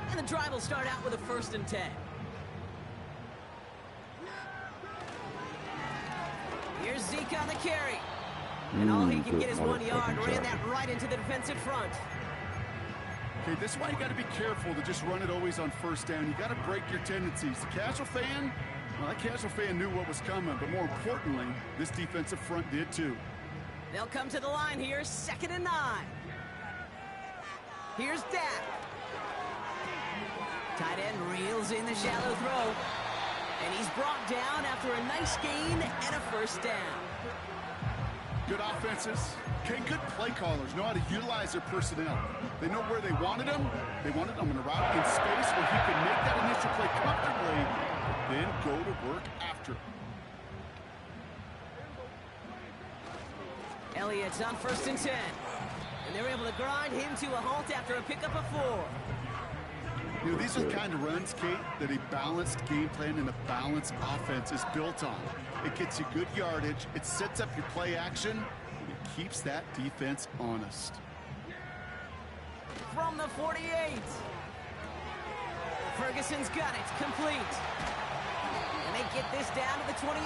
And the drive will start out with a 1st and 10. Here's Zeke on the carry. And all he can get is 1 yard. Ran that right into the defensive front. Okay, this is why you got to be careful to just run it always on 1st down. You got to break your tendencies. The casual fan, well, that casual fan knew what was coming, but more importantly, this defensive front did too. They'll come to the line here, 2nd and 9. Here's Dak. Tight end reels in the shallow throw. And he's brought down after a nice gain and a 1st down. Good offenses, okay, good play callers know how to utilize their personnel. They know where they wanted them. They wanted them in a route in space where he could make that initial play comfortably, then go to work after. Elliott's on 1st and 10. And they're able to grind him to a halt after a pickup of 4. You know, these are the kind of runs, Kate, that a balanced game plan and a balanced offense is built on. It gets you good yardage, it sets up your play action, and it keeps that defense honest. From the 48. Ferguson's got it, complete. And they get this down to the 28.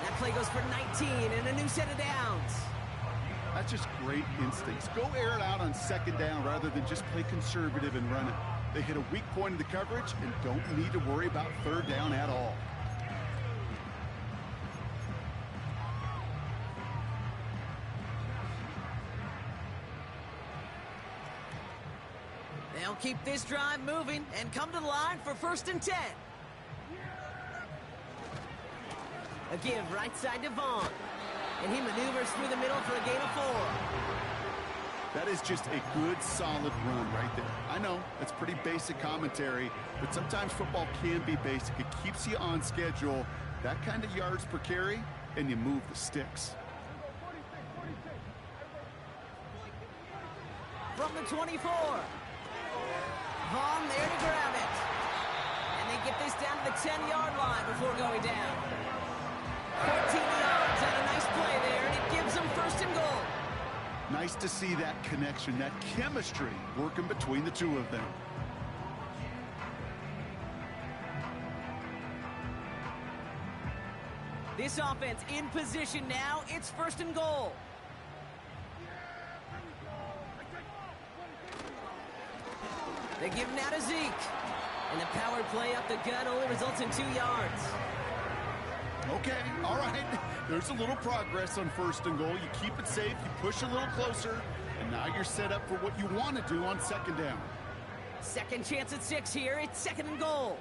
That play goes for 19 and a new set of downs. That's just great instincts. Go air it out on 2nd down rather than just play conservative and run it. They hit a weak point in the coverage and don't need to worry about 3rd down at all. They'll keep this drive moving and come to the line for 1st and 10. A give right side to Vaughn. And he maneuvers through the middle for a gain of 4. That is just a good, solid run right there. I know, that's pretty basic commentary, but sometimes football can be basic. It keeps you on schedule, that kind of yards per carry, and you move the sticks. From the 24. Vaughn there to grab it. And they get this down to the 10-yard line before going down. 14 yards and a nice play there, and it gives them 1st and goal. Nice to see that connection, that chemistry working between the two of them. This offense in position now. It's 1st and goal. They give now to Zeke. And the power play up the gut only results in 2 yards. Okay, all right. There's a little progress on 1st and goal. You keep it safe, you push a little closer, and now you're set up for what you want to do on 2nd down. Second chance at 6 here. It's 2nd and goal.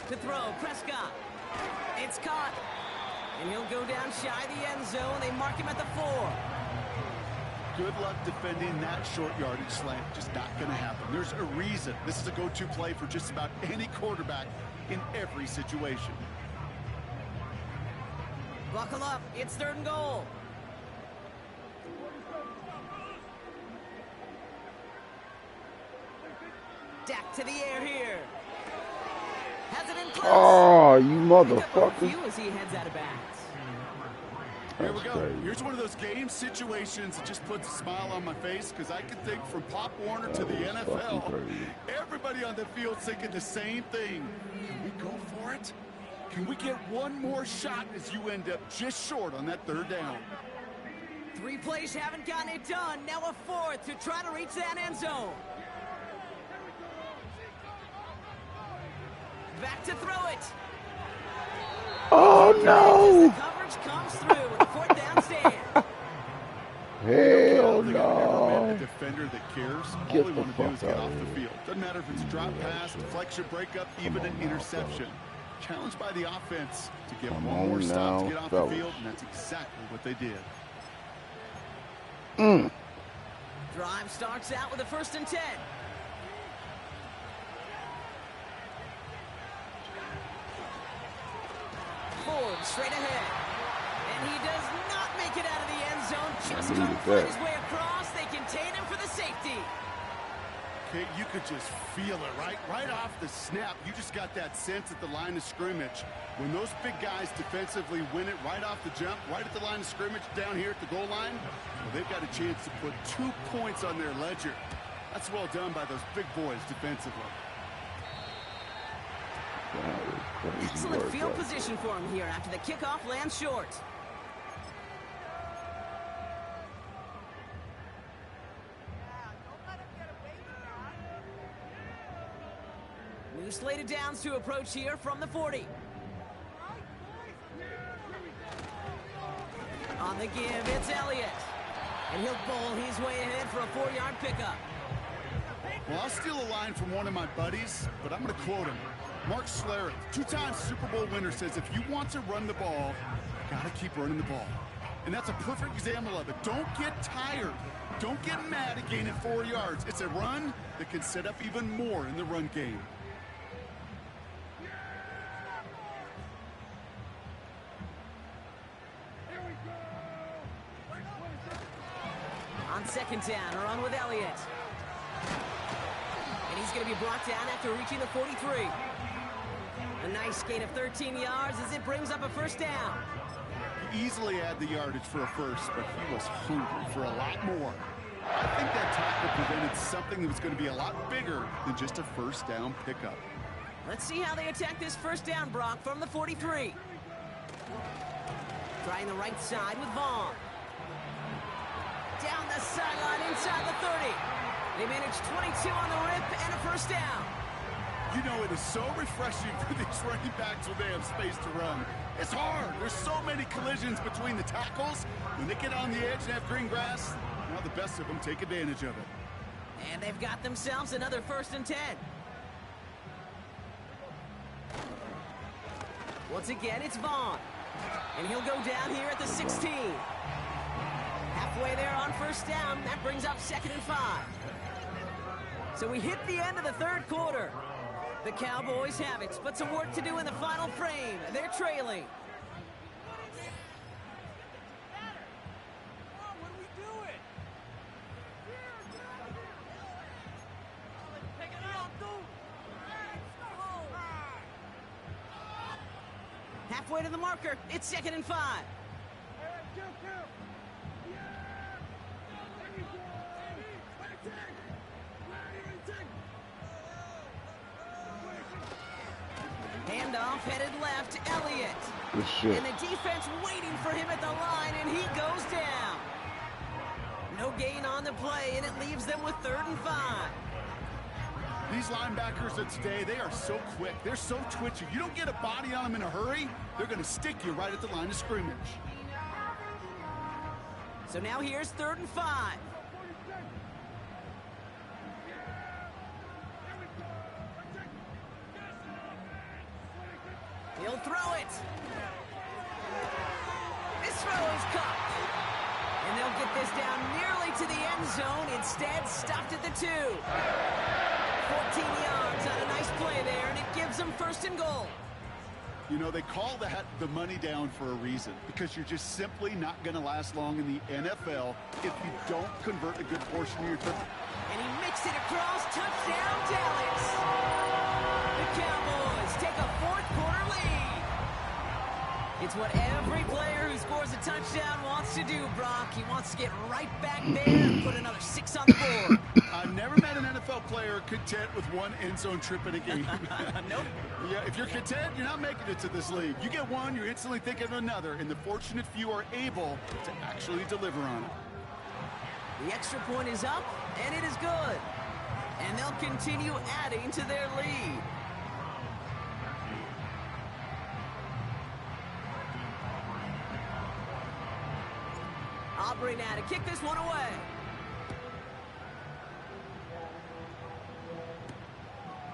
To throw, Prescott. It's caught. And he'll go down shy of the end zone. They mark him at the 4. Good luck defending that short yardage slant. Just not going to happen. There's a reason. This is a go-to play for just about any quarterback in every situation. Buckle up. It's 3rd and goal. Dak to the air here. Has it in close. Oh, you motherfucker. As he heads out of bounds. Here we go. Here's one of those game situations that just puts a smile on my face because I can think from Pop Warner to the NFL. Everybody on the field thinking the same thing. Can we go for it? Can we get one more shot as you end up just short on that 3rd down? 3 plays haven't gotten it done. Now a 4th to try to reach that end zone. Back to throw it. Oh, no. The coverage comes through with a 4th down stand. Hell no. A defender that cares. Get All they the want to do is fuck get out off of the here. field. Doesn't matter if it's a drop pass, deflection, breakup, even an interception. Challenged by the offense to get Come one on more stop to now, get off fellas. the field, and that's exactly what they did. Drive starts out with a 1st and 10. Ford straight ahead. And he does not make it out of the end zone. Just couldn't find his way across. They contain him for the safety. Okay, you could just feel it, right off the snap. You just got that sense at the line of scrimmage. When those big guys defensively win it right off the jump, right at the line of scrimmage down here at the goal line, well, they've got a chance to put 2 points on their ledger. That's well done by those big boys defensively. Excellent field position for him here after the kickoff lands short. New slated downs to approach here from the 40. On the give, it's Elliott. And he'll bowl his way ahead for a 4-yard pickup. Well, I'll steal a line from one of my buddies, but I'm going to quote him. Mark Schlereth, two-time Super Bowl winner, says if you want to run the ball, you got to keep running the ball. And that's a perfect example of it. Don't get tired. Don't get mad at gaining 4 yards. It's a run that can set up even more in the run game. On second down, run with Elliott. And he's going to be brought down after reaching the 43. A nice gain of 13 yards as it brings up a first down. He easily had the yardage for a first, but he was hungry for a lot more. I think that tackle prevented something that was going to be a lot bigger than just a first down pickup. Let's see how they attack this first down, Brock, from the 43. Trying the right side with Vaughn. Down the sideline inside the 30. They managed 22 on the rip and a first down. You know, it is so refreshing for these running backs when they have space to run. It's hard. There's so many collisions between the tackles. When they get on the edge and have green grass, now the best of them take advantage of it. And they've got themselves another 1st and 10. Once again, it's Vaughn. And he'll go down here at the 16. Halfway there on first down. That brings up 2nd and 5. So we hit the end of the 3rd quarter. The Cowboys have it, but some work to do in the final frame. They're trailing. Halfway to the marker. It's 2nd and 5. Handoff headed left, Elliott. Good shit. And the defense waiting for him at the line, and he goes down. No gain on the play, and it leaves them with 3rd and 5. These linebackers of today, they are so quick. They're so twitchy. You don't get a body on them in a hurry, they're going to stick you right at the line of scrimmage. So now here's 3rd and 5. He'll throw it. This throw is caught. And they'll get this down nearly to the end zone. Instead, stopped at the 2. 14 yards on a nice play there, and it gives them 1st and goal. You know, they call that the money down for a reason, because you're just simply not going to last long in the NFL if you don't convert a good portion of your time. And he mixed it across. Touchdown, Dallas. The Cowboys take a 4th quarter lead. It's what every player who scores a touchdown wants to do, Brock. He wants to get right back there and put another 6 on the board. I've never met an NFL player content with one end zone trip in a game. Nope. Yeah, if you're content, you're not making it to this league. You get one, you're instantly thinking of another, and the fortunate few are able to actually deliver on it. The extra point is up, and it is good. And they'll continue adding to their lead. Aubrey now to kick this one away.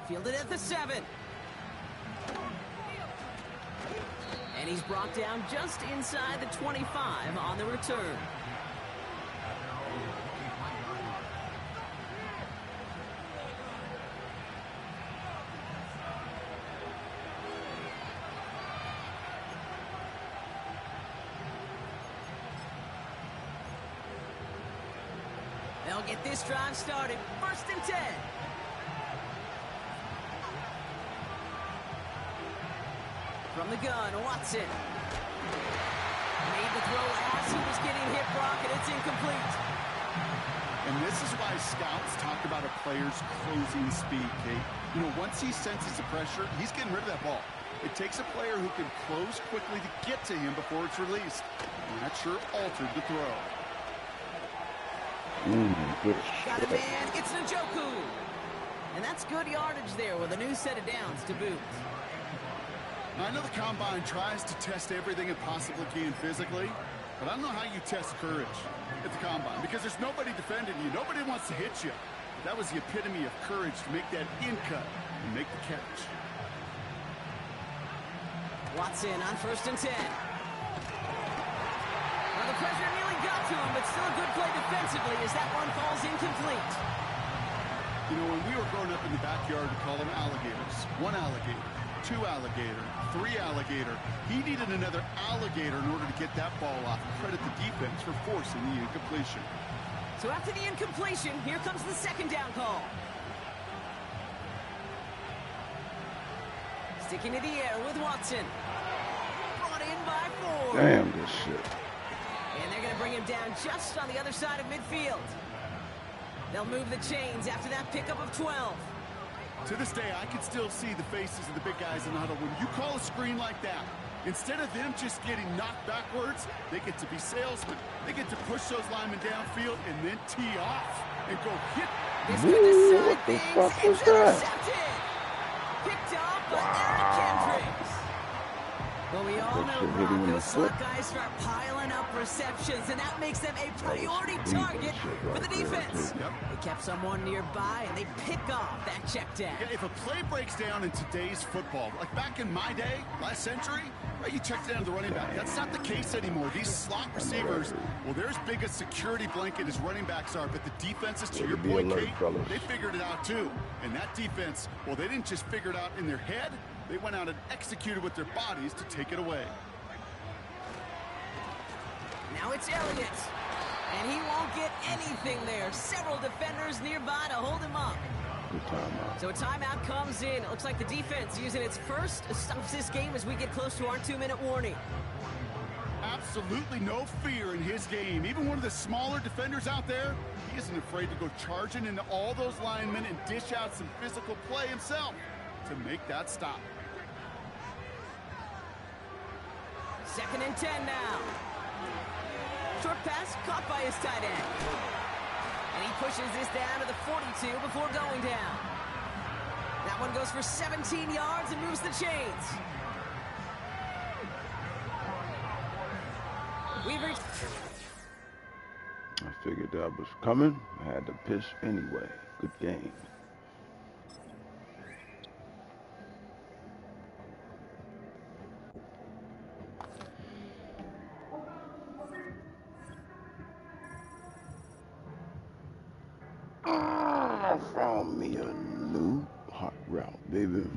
Fielded at the 7. And he's brought down just inside the 25 on the return. They'll get this drive started. 1st and 10. From the gun, Watson. Made the throw as he was getting hit, Brock, and it's incomplete. And this is why scouts talk about a player's closing speed, Kate. You know, once he senses the pressure, he's getting rid of that ball. It takes a player who can close quickly to get to him before it's released. And that sure altered the throw. Good Got a shit. man, it's Njoku. And that's good yardage there with a new set of downs to boot. I know the Combine tries to test everything it possibly can physically, but I don't know how you test courage at the Combine, because there's nobody defending you. Nobody wants to hit you. That was the epitome of courage, to make that in cut and make the catch. Watson on 1st and 10. Well, the pressure nearly got to him, but still a good play defensively as that one falls incomplete. You know, when we were growing up in the backyard, we called them alligators. 1 alligator, 2 alligator, 3 alligator. He needed another alligator in order to get that ball off. Credit the defense for forcing the incompletion. So after the incompletion, here comes the 2nd down call. Sticking to the air with Watson. Brought in by Ford. Damn, this shit. And they're going to bring him down just on the other side of midfield. They'll move the chains after that pickup of 12. To this day, I can still see the faces of the big guys in the huddle. When you call a screen like that, instead of them just getting knocked backwards, they get to be salesmen. They get to push those linemen downfield and then tee off and go hit. Ooh, what the fuck was that? Picked off by Eric Kendricks. Well, we all know Broncos slot guys start piling up receptions, and that makes them a priority target for the defense. They kept someone nearby, and they pick off that check down. Yeah, if a play breaks down in today's football, like back in my day, last century, right, you check down the running back. That's not the case anymore. These slot receivers, well, they're as big a security blanket as running backs are, but the defenses, to your point, Kate, they figured it out too. And that defense, well, they didn't just figure it out in their head. They went out and executed with their bodies to take it away. Now it's Elliott. And he won't get anything there. Several defenders nearby to hold him up. So a timeout comes in. It looks like the defense using its first stops this game as we get close to our 2-minute warning. Absolutely no fear in his game. Even one of the smaller defenders out there, he isn't afraid to go charging into all those linemen and dish out some physical play himself to make that stop. 2nd and 10 now. Short pass caught by his tight end. And he pushes this down to the 42 before going down. That one goes for 17 yards and moves the chains. We've reached... I figured that was coming. I had to piss anyway. Good game. I found me a new hot route, baby.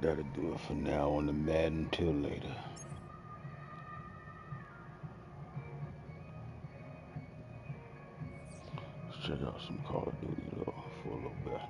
That'll do it for now on the Madden till later. Let's check out some Call of Duty though for a little bit.